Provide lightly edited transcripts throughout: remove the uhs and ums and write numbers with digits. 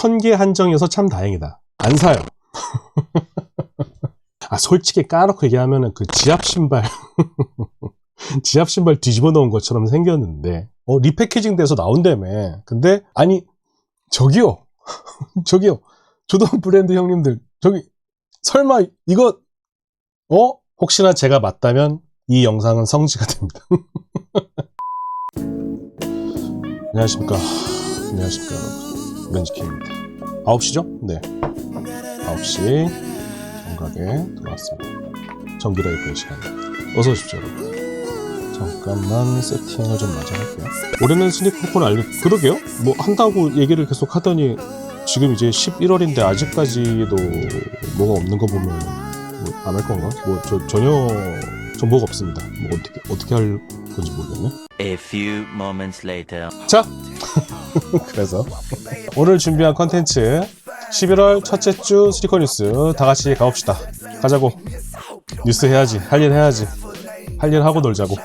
1000개 한정이어서 참 다행이다. 안 사요. 아, 솔직히 까놓고 얘기하면은 그 지압 신발 지압 신발 뒤집어 놓은 것처럼 생겼는데 리패키징 돼서 나온다며. 근데 아니 저기요 저기요 조던 브랜드 형님들, 저기 설마 이거 혹시나 제가 맞다면 이 영상은 성지가 됩니다. 안녕하십니까 여러분, 렌즈키입니다. 9시죠? 네, 9시 정각에 돌아왔습니다. 정기라이브의 시간입니다. 어서 오십시오 여러분. 잠깐만 세팅을 좀 맞아 할게요. 올해는 스니커콘 그러게요? 뭐 한다고 얘기를 계속 하더니 지금 이제 11월인데 아직까지도 뭐가 없는 거 보면 뭐 안 할 건가? 뭐 전혀 정보가 없습니다. 뭐 어떻게 할 건지 모르겠네. A few moments later. 자, 그래서 오늘 준비한 컨텐츠 11월 첫째 주 스니커 뉴스 다 같이 가봅시다. 가자고. 뉴스 해야지. 할 일 해야지. 할 일 하고 놀자고.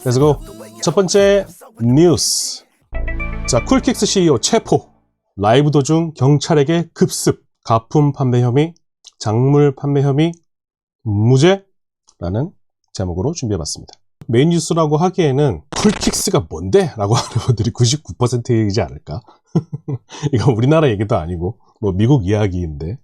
렛츠고. 첫 번째 뉴스. 자, 쿨킥스 CEO 체포. 라이브 도중 경찰에게 급습. 가품 판매 혐의, 작물 판매 혐의, 무죄라는 제목으로 준비해봤습니다. 메인 뉴스라고 하기에는 쿨킥스가 뭔데? 라고 하는 분들이 99%이지 않을까? 이건 우리나라 얘기도 아니고 뭐 미국 이야기인데,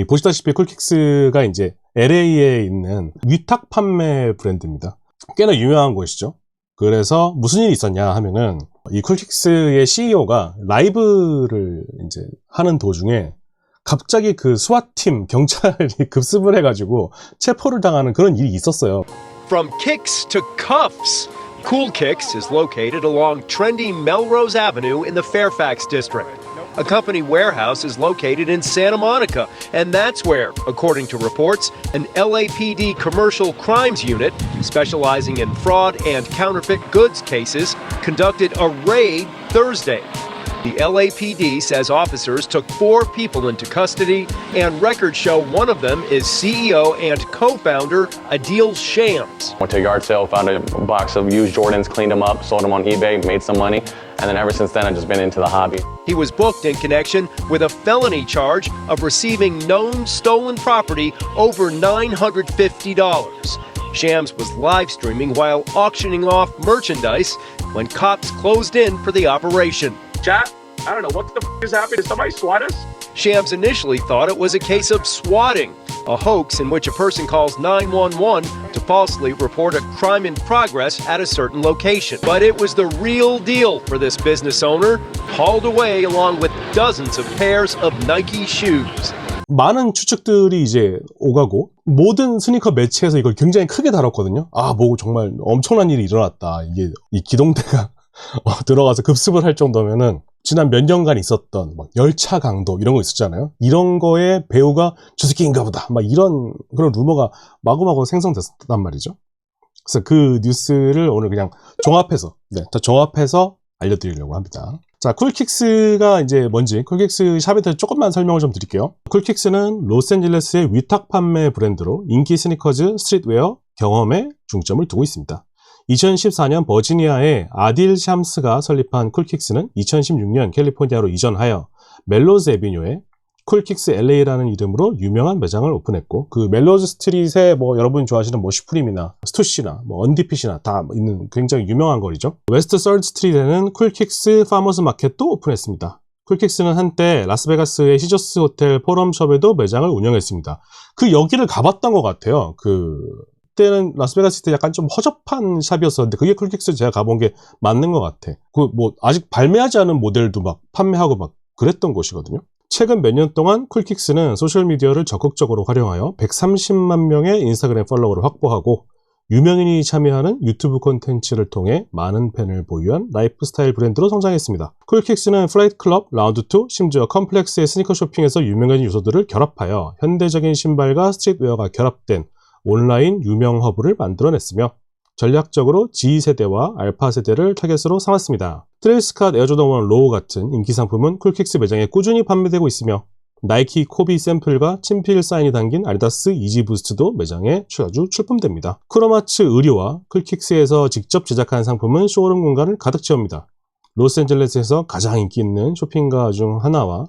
보시다시피 쿨킥스가 이제 LA에 있는 위탁 판매 브랜드입니다. 꽤나 유명한 곳이죠. 그래서 무슨 일이 있었냐 하면은 이 쿨킥스의 CEO가 라이브를 이제 하는 도중에 갑자기 그 스와팀 경찰이 급습을 해가지고 체포를 당하는 그런 일이 있었어요. From kicks to cuffs, Cool Kicks is located along trendy Melrose Avenue in the Fairfax district. A company warehouse is located in Santa Monica, and that's where, according to reports, an LAPD commercial crimes unit specializing in fraud and counterfeit goods cases conducted a raid Thursday. The LAPD says officers took 4 people into custody, and records show one of them is CEO and co-founder Adil Shams. Went to a yard sale, found a box of used Jordans, cleaned them up, sold them on eBay, made some money, and then ever since then I've just been into the hobby. He was booked in connection with a felony charge of receiving known stolen property over $950. Shams was live streaming while auctioning off merchandise when cops closed in for the operation. Chat, I don't know, what the f is happening? Did somebody swat us? Shams initially thought it was a case of swatting, a hoax in which a person calls 911 to falsely report a crime in progress at a certain location. But it was the real deal for this business owner, hauled away along with dozens of pairs of Nike shoes. 많은 추측들이 이제 오가고 모든 스니커 매체에서 이걸 굉장히 크게 다뤘거든요. 아, 뭐 정말 엄청난 일이 일어났다. 이게 이 기동대가 들어가서 급습을 할 정도면은 지난 몇 년간 있었던 막 열차 강도 이런 거 있었잖아요. 이런 거에 배우가 저 새끼인가 보다. 막 이런 그런 루머가 마구마구 생성됐단 말이죠. 그래서 그 뉴스를 오늘 그냥 종합해서 알려드리려고 합니다. 자, 쿨킥스가 이제 뭔지 쿨킥스 샵에 대해서 조금만 설명을 좀 드릴게요. 쿨킥스는 로스앤젤레스의 위탁 판매 브랜드로 인기 스니커즈, 스트릿웨어, 경험에 중점을 두고 있습니다. 2014년 버지니아의 아딜 샴스가 설립한 쿨킥스는 2016년 캘리포니아로 이전하여 멜로즈 애비뉴에 쿨킥스 LA라는 이름으로 유명한 매장을 오픈했고, 그 멜로즈 스트릿에 뭐 여러분이 좋아하시는 뭐 슈프림이나 스투시나 뭐 언디핏이나 다 있는 굉장히 유명한 거리죠. 웨스트 서드 스트릿에는 쿨킥스 파머스 마켓도 오픈했습니다. 쿨킥스는 한때 라스베가스의 시저스 호텔 포럼숍에도 매장을 운영했습니다. 그 여기를 가봤던 것 같아요. 그때는 라스베가스 때 약간 좀 허접한 샵이었었는데 그게 쿨킥스 제가 가본 게 맞는 것 같아. 그 뭐 아직 발매하지 않은 모델도 막 판매하고 막 그랬던 곳이거든요. 최근 몇 년 동안 쿨킥스는 소셜미디어를 적극적으로 활용하여 130만 명의 인스타그램 팔로워를 확보하고 유명인이 참여하는 유튜브 콘텐츠를 통해 많은 팬을 보유한 라이프스타일 브랜드로 성장했습니다. 쿨킥스는 플라이트 클럽, 라운드2, 심지어 컴플렉스의 스니커 쇼핑에서 유명한 요소들을 결합하여 현대적인 신발과 스트릿웨어가 결합된 온라인 유명 허브를 만들어냈으며 전략적으로 G세대와 알파세대를 타겟으로 삼았습니다. 트레이스 스캇 에어조던 1 로우 같은 인기 상품은 쿨킥스 매장에 꾸준히 판매되고 있으며 나이키 코비 샘플과 친필 사인이 담긴 아디다스 이지 부스트도 매장에 자주 출품됩니다. 크로마츠 의류와 쿨킥스에서 직접 제작한 상품은 쇼룸 공간을 가득 채웁니다. 로스앤젤레스에서 가장 인기 있는 쇼핑가 중 하나와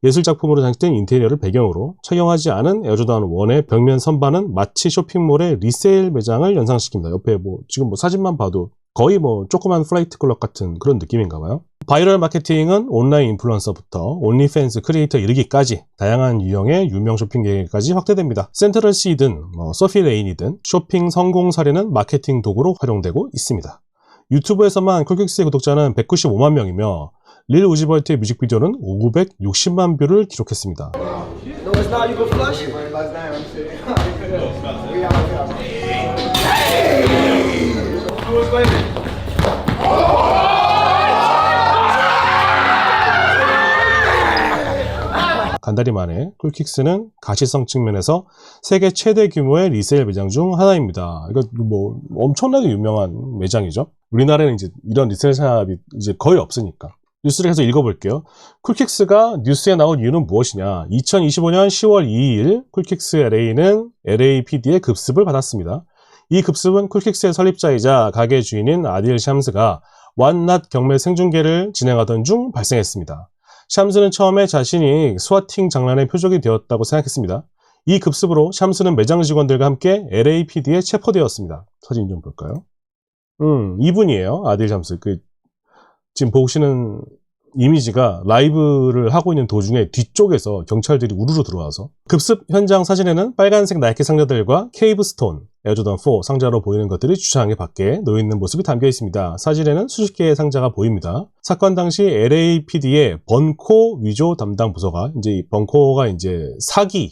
예술작품으로 장식된 인테리어를 배경으로 착용하지 않은 에어조던 1의 벽면 선반은 마치 쇼핑몰의 리세일 매장을 연상시킵니다. 옆에 지금 사진만 봐도 거의 조그만 플라이트 클럽 같은 그런 느낌인가 봐요. 바이럴 마케팅은 온라인 인플루언서부터 온리팬스 크리에이터 이르기까지 다양한 유형의 유명 쇼핑계획까지 확대됩니다. 센트럴 C든 서피 레인이든 쇼핑 성공 사례는 마케팅 도구로 활용되고 있습니다. 유튜브에서만 쿨킥스의 구독자는 195만 명이며 릴 우지벌트의 뮤직비디오는 560만 뷰를 기록했습니다. No, it's not. You go flush. 간다리 만에 쿨킥스는 가시성 측면에서 세계 최대 규모의 리세일 매장 중 하나입니다. 이거 엄청나게 유명한 매장이죠. 우리나라에는 이제 이런 리세일 샵이 이제 거의 없으니까. 뉴스를 계속 읽어볼게요. 쿨킥스가 뉴스에 나온 이유는 무엇이냐? 2025년 10월 2일 쿨킥스 LA는 LAPD의 급습을 받았습니다. 이 급습은 쿨킥스의 설립자이자 가게 주인인 아딜 샴스가 완낫 경매 생중계를 진행하던 중 발생했습니다. 샴스는 처음에 자신이 스와팅 장난의 표적이 되었다고 생각했습니다. 이 급습으로 샴스는 매장 직원들과 함께 LAPD에 체포되었습니다. 사진 좀 볼까요? 이분이에요. 아딜 샴스. 지금 보시는 이미지가 라이브를 하고 있는 도중에 뒤쪽에서 경찰들이 우르르 들어와서 급습 현장 사진에는 빨간색 나이키 상자들과 케이브스톤, 에어조던 4 상자로 보이는 것들이 주차장의 밖에 놓여있는 모습이 담겨 있습니다. 사진에는 수십 개의 상자가 보입니다. 사건 당시 LAPD의 번코 위조 담당 부서가 이 번코가 사기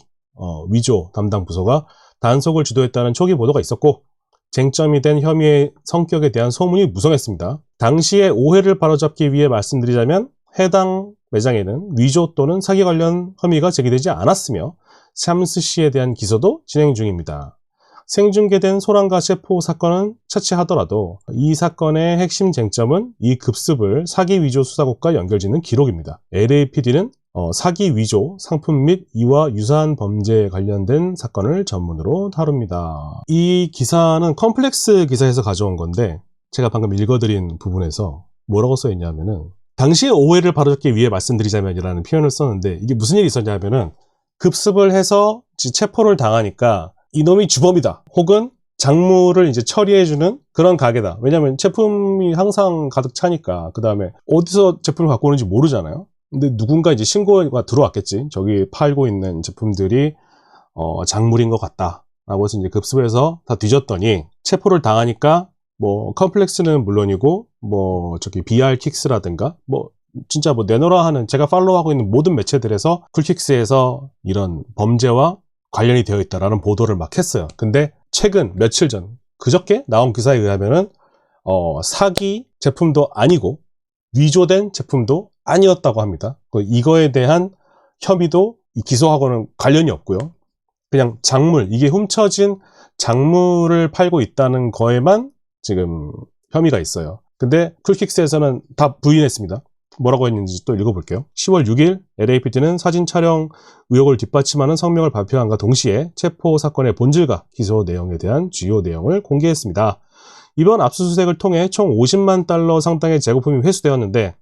위조 담당 부서가 단속을 주도했다는 초기 보도가 있었고 쟁점이 된 혐의의 성격에 대한 소문이 무성했습니다. 당시의 오해를 바로잡기 위해 말씀드리자면 해당 매장에는 위조 또는 사기 관련 혐의가 제기되지 않았으며 샴스 씨에 대한 기소도 진행 중입니다. 생중계된 소란과 체포 사건은 차치하더라도 이 사건의 핵심 쟁점은 이 급습을 사기 위조 수사국과 연결짓는 기록입니다. LAPD는 사기 위조, 상품 및 이와 유사한 범죄에 관련된 사건을 전문으로 다룹니다. 이 기사는 컴플렉스 기사에서 가져온 건데 제가 방금 읽어드린 부분에서 뭐라고 써있냐면은 당시의 오해를 바로잡기 위해 말씀드리자면이라는 표현을 썼는데 이게 무슨 일이 있었냐면은 급습을 해서 체포를 당하니까 이놈이 주범이다 혹은 작물을 처리해주는 그런 가게다. 왜냐면 제품이 항상 가득 차니까 그 다음에 어디서 제품을 갖고 오는지 모르잖아요. 근데 누군가 신고가 들어왔겠지. 저기 팔고 있는 제품들이 작물인 것 같다 라고 해서 급습을 해서 다 뒤졌더니 체포를 당하니까 컴플렉스는 물론이고 저기 BR킥스라든가 진짜 내노라 하는 제가 팔로우하고 있는 모든 매체들에서 쿨킥스에서 이런 범죄와 관련이 되어 있다라는 보도를 막 했어요. 근데 최근 며칠 전 그저께 나온 기사에 의하면은 사기 제품도 아니고 위조된 제품도 아니었다고 합니다. 이거에 대한 혐의도 기소하고는 관련이 없고요. 그냥 작물, 이게 훔쳐진 작물을 팔고 있다는 거에만 지금 혐의가 있어요. 근데 쿨킥스에서는 다 부인했습니다. 뭐라고 했는지 또 읽어볼게요. 10월 6일 LAPD는 사진 촬영 의혹을 뒷받침하는 성명을 발표함과 동시에 체포 사건의 본질과 기소 내용에 대한 주요 내용을 공개했습니다. 이번 압수수색을 통해 총 50만 달러 상당의 재고품이 회수되었는데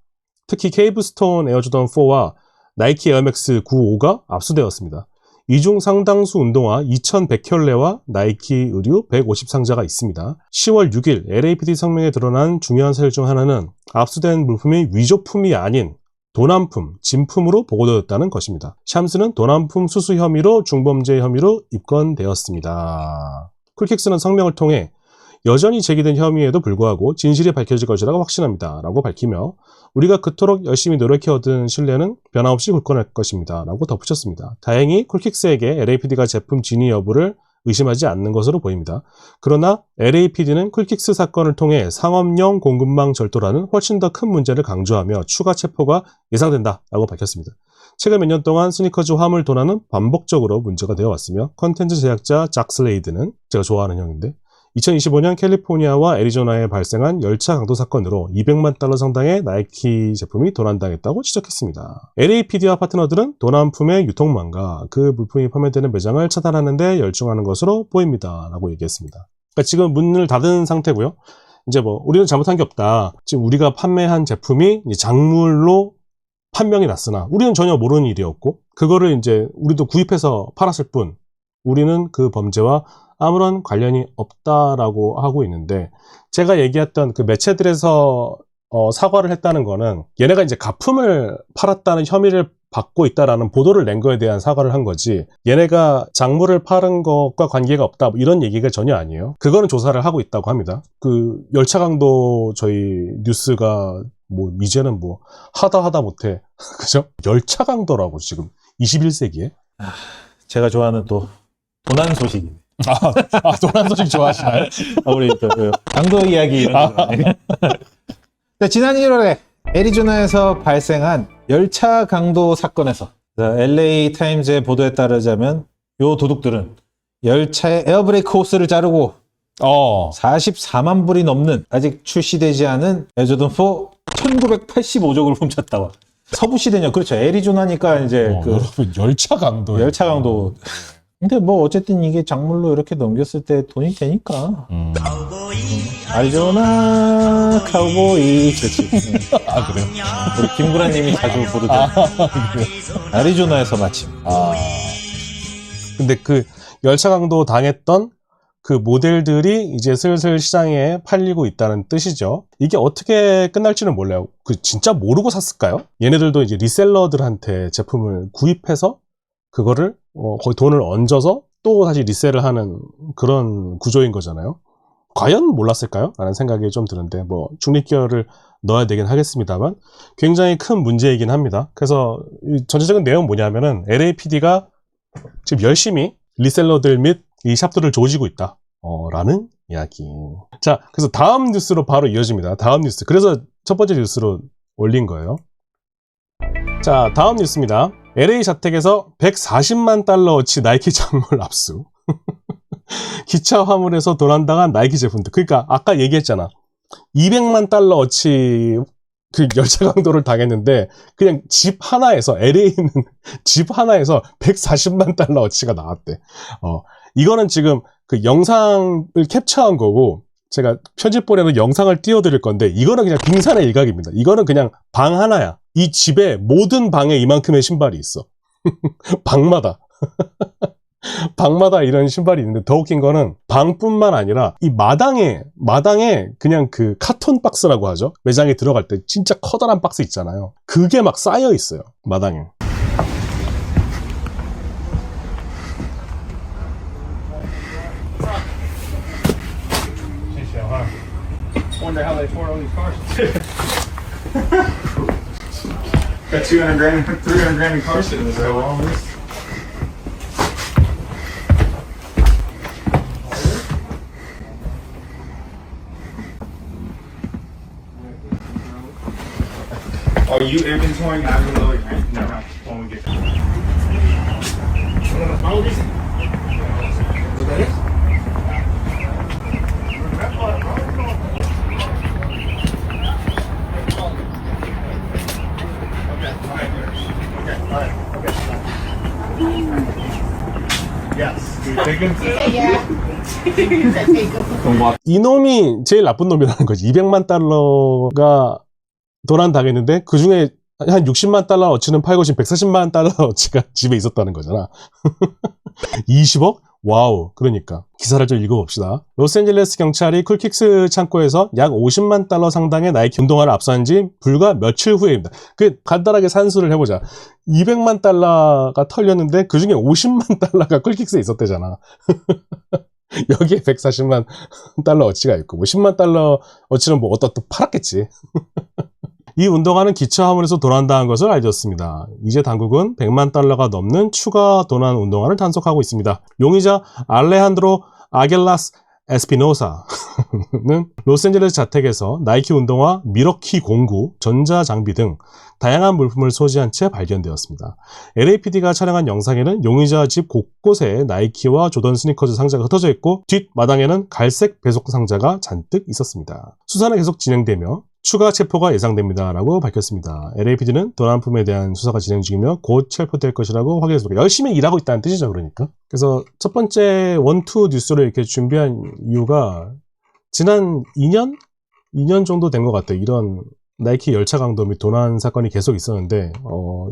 특히 케이브스톤 에어조던 4와 나이키 에어맥스 95가 압수되었습니다. 이 중 상당수 운동화 2100켤레와 나이키 의류 150상자가 있습니다. 10월 6일 LAPD 성명에 드러난 중요한 사실 중 하나는 압수된 물품이 위조품이 아닌 도난품, 진품으로 보고되었다는 것입니다. 샴스는 도난품 수수 혐의로 중범죄 혐의로 입건되었습니다. 쿨킥스는 성명을 통해 여전히 제기된 혐의에도 불구하고 진실이 밝혀질 것이라고 확신합니다. 라고 밝히며 우리가 그토록 열심히 노력해 얻은 신뢰는 변함없이 굳건할 것입니다. 라고 덧붙였습니다. 다행히 쿨킥스에게 LAPD가 제품 진위 여부를 의심하지 않는 것으로 보입니다. 그러나 LAPD는 쿨킥스 사건을 통해 상업용 공급망 절도라는 훨씬 더 큰 문제를 강조하며 추가 체포가 예상된다. 라고 밝혔습니다. 최근 몇 년 동안 스니커즈 화물 도난은 반복적으로 문제가 되어 왔으며 컨텐츠 제작자 작 슬레이드는 제가 좋아하는 형인데 2025년 캘리포니아와 애리조나에 발생한 열차 강도 사건으로 200만 달러 상당의 나이키 제품이 도난당했다고 지적했습니다. LAPD와 파트너들은 도난품의 유통망과 그 물품이 판매되는 매장을 차단하는 데 열중하는 것으로 보입니다. 라고 얘기했습니다. 그러니까 지금 문을 닫은 상태고요. 우리는 잘못한 게 없다. 지금 우리가 판매한 제품이 작물로 판명이 났으나 우리는 전혀 모르는 일이었고 그거를 이제 우리도 구입해서 팔았을 뿐 우리는 그 범죄와 아무런 관련이 없다라고 하고 있는데 제가 얘기했던 그 매체들에서 사과를 했다는 거는 얘네가 이제 가품을 팔았다는 혐의를 받고 있다라는 보도를 낸 거에 대한 사과를 한 거지 얘네가 작물을 파는 것과 관계가 없다 뭐 이런 얘기가 전혀 아니에요. 그거는 조사를 하고 있다고 합니다. 그 열차 강도 저희 뉴스가 뭐 이제는 뭐 하다 못해 그죠? 열차 강도라고 지금 21세기에 제가 좋아하는 또 도난 소식이네. 도난 소식 좋아하시나요? 우리 그 강도 이야기 이런 거. 네, 지난 1월에 애리조나에서 발생한 열차 강도 사건에서 LA 타임즈의 보도에 따르자면 요 도둑들은 열차의 에어브레이크 호스를 자르고 44만 불이 넘는 아직 출시되지 않은 에조던4 1985족을 훔쳤다고. 서부 시대냐 그렇죠. 애리조나니까 이제 그 여러분 열차 강도 근데 뭐 어쨌든 이게 작물로 이렇게 넘겼을 때 돈이 되니까. 아리조나 카우보이. 그렇지. 그래요? 우리 김구라님이 자주 부르던. 아리조나에서 마침. 근데 그 열차 강도 당했던 그 모델들이 이제 슬슬 시장에 팔리고 있다는 뜻이죠. 이게 어떻게 끝날지는 몰라요. 그 진짜 모르고 샀을까요? 얘네들도 이제 리셀러들한테 제품을 구입해서 그거를 거의 돈을 얹어서 또 다시 리셀을 하는 그런 구조인 거잖아요. 과연 몰랐을까요? 라는 생각이 좀 드는데 뭐 중립기어를 넣어야 되긴 하겠습니다만 굉장히 큰 문제이긴 합니다. 그래서 이 전체적인 내용은 뭐냐면은 LAPD가 지금 열심히 리셀러들 및 이 샵들을 조지고 있다 라는 이야기. 자, 그래서 다음 뉴스로 바로 이어집니다. 다음 뉴스. 그래서 첫 번째 뉴스로 올린 거예요. 자, 다음 뉴스입니다. LA 자택에서 140만 달러어치 나이키 작물 압수. 기차 화물에서 도난당한 나이키 제품들. 그러니까 아까 얘기했잖아. 200만 달러어치 그 열차 강도를 당했는데 그냥 집 하나에서 LA에 있는 집 하나에서 140만 달러어치가 나왔대. 이거는 지금 그 영상을 캡처한 거고 제가 편집본에도 영상을 띄워드릴 건데 이거는 그냥 빙산의 일각입니다. 이거는 그냥 방 하나야. 이 집에 모든 방에 이만큼의 신발이 있어. 방마다. 방마다 이런 신발이 있는데 더 웃긴 거는 방뿐만 아니라 이 마당에 그냥 그 카톤 박스라고 하죠. 매장에 들어갈 때 진짜 커다란 박스 있잖아요. 그게 막 쌓여 있어요. 마당에. Wonder how they afford all these cars. Got 200 grand, 300 grand in car sitting there. All this. Are you inventorying as we load, right? No, when we get. 이놈이 제일 나쁜 놈이라는 거지. 200만 달러가 도난당했는데 그 중에 한 60만 달러 어치는 팔고 지금 140만 달러 어치가 집에 있었다는 거잖아. 20억? 와우. 그러니까 기사를 좀 읽어봅시다. 로스앤젤레스 경찰이 쿨킥스 창고에서 약 50만 달러 상당의 나이키 운동화를 압수한 지 불과 며칠 후에입니다. 그 간단하게 산수를 해보자. 200만 달러가 털렸는데 그 중에 50만 달러가 쿨킥스에 있었대잖아. 여기에 140만 달러 어치가 있고 뭐 10만 달러 어치는 뭐 어디다 또 팔았겠지. 이 운동화는 기차 화물에서 도난당한 것을 알렸습니다. 이제 당국은 100만 달러가 넘는 추가 도난 운동화를 단속하고 있습니다. 용의자 알레한드로 아겔라스 에스피노사는 로스앤젤레스 자택에서 나이키 운동화, 미러키 공구, 전자장비 등 다양한 물품을 소지한 채 발견되었습니다. LAPD가 촬영한 영상에는 용의자 집 곳곳에 나이키와 조던 스니커즈 상자가 흩어져 있고 뒷마당에는 갈색 배속 상자가 잔뜩 있었습니다. 수사는 계속 진행되며 추가 체포가 예상됩니다. 라고 밝혔습니다. LAPD는 도난품에 대한 수사가 진행 중이며 곧 체포될 것이라고 확인했습니다. 열심히 일하고 있다는 뜻이죠. 그러니까. 그래서 첫 번째 원투 뉴스를 이렇게 준비한 이유가 지난 2년 정도 된 것 같아요. 이런 나이키 열차 강도 및 도난 사건이 계속 있었는데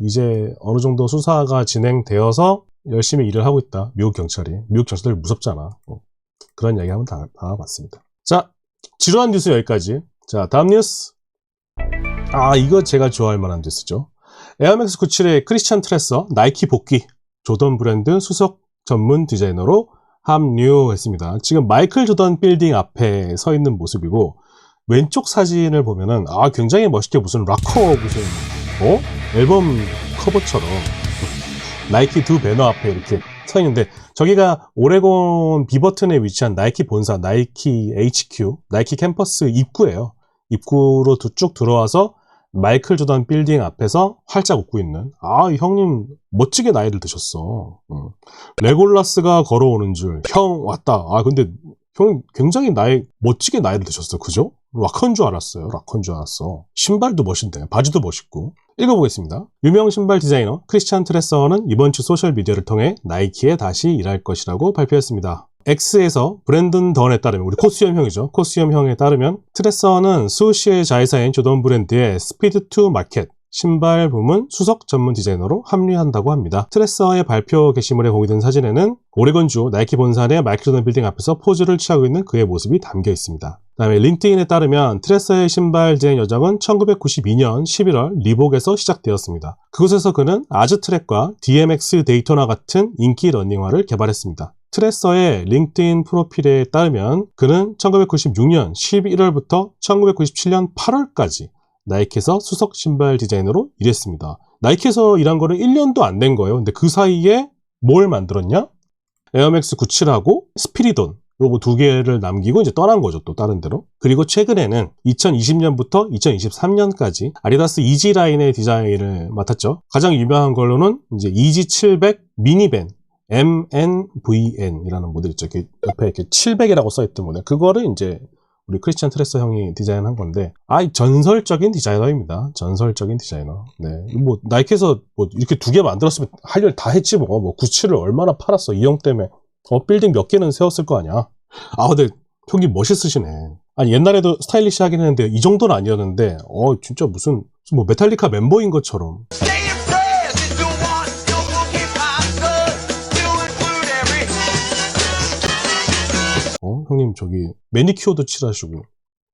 이제 어느 정도 수사가 진행되어서 열심히 일을 하고 있다. 미국 경찰들 무섭잖아. 그런 이야기 한번 담아봤습니다. 자, 지루한 뉴스 여기까지. 자, 다음 뉴스. 이거 제가 좋아할 만한 뉴스죠. 에어맥스 97의 크리스찬 트레서 나이키 복귀, 조던 브랜드 수석 전문 디자이너로 합류했습니다. 지금 마이클 조던 빌딩 앞에 서 있는 모습이고, 왼쪽 사진을 보면은 굉장히 멋있게 무슨 락커 무슨 앨범 커버처럼 나이키 두 배너 앞에 이렇게 서 있는데, 저기가 오레곤 비버튼에 위치한 나이키 본사, 나이키 HQ, 나이키 캠퍼스 입구예요. 입구로 쭉 들어와서 마이클 조던 빌딩 앞에서 활짝 웃고 있는, 형님 멋지게 나이를 드셨어. 레골라스가 걸어오는 줄, 형 왔다. 근데 형 굉장히 멋지게 나이를 드셨어. 그죠? 락커인 줄 알았어요. 락커인 줄 알았어. 신발도 멋있네. 바지도 멋있고. 읽어보겠습니다. 유명 신발 디자이너 크리스찬 트레서는 이번 주 소셜미디어를 통해 나이키에 다시 일할 것이라고 발표했습니다. X에서 브랜든 던에 따르면, 우리 코스염 형이죠. 코스염 형에 따르면 트레서는 스우시의 자회사인 조던 브랜드의 스피드 투 마켓 신발 부문 수석 전문 디자이너로 합류한다고 합니다. 트레서의 발표 게시물에 공개된 사진에는 오레곤주 나이키 본사 내 마이클 조던 빌딩 앞에서 포즈를 취하고 있는 그의 모습이 담겨 있습니다. 그다음에 링크드인에 따르면 트레서의 신발 디자인 여정은 1992년 11월 리복에서 시작되었습니다. 그곳에서 그는 아즈트랙과 DMX 데이토나 같은 인기 러닝화를 개발했습니다. 트레서의 링크드인 프로필에 따르면 그는 1996년 11월부터 1997년 8월까지 나이키에서 수석 신발 디자이너로 일했습니다. 나이키에서 일한 거는 1년도 안 된 거예요. 근데 그 사이에 뭘 만들었냐? 에어맥스 97하고 스피리돈 요거 두 개를 남기고 이제 떠난 거죠. 또 다른 데로. 그리고 최근에는 2020년부터 2023년까지 아디다스 이지 라인의 디자인을 맡았죠. 가장 유명한 걸로는 이제 이지 700 미니밴 MNVN이라는 모델 있죠. 이렇게 옆에 이렇게 700이라고 써있던 모델. 그거를 이제 우리 크리스찬 트레서 형이 디자인한 건데, 전설적인 디자이너입니다. 전설적인 디자이너. 네. 나이키에서 이렇게 두 개 만들었으면 할 일 다 했지 뭐. 97을 얼마나 팔았어. 이 형 때문에. 빌딩 몇 개는 세웠을 거 아니야. 근데 형님 멋있으시네. 옛날에도 스타일리시하긴 했는데, 이 정도는 아니었는데, 진짜 무슨 메탈리카 멤버인 것처럼. 형님 저기 매니큐어도 칠하시고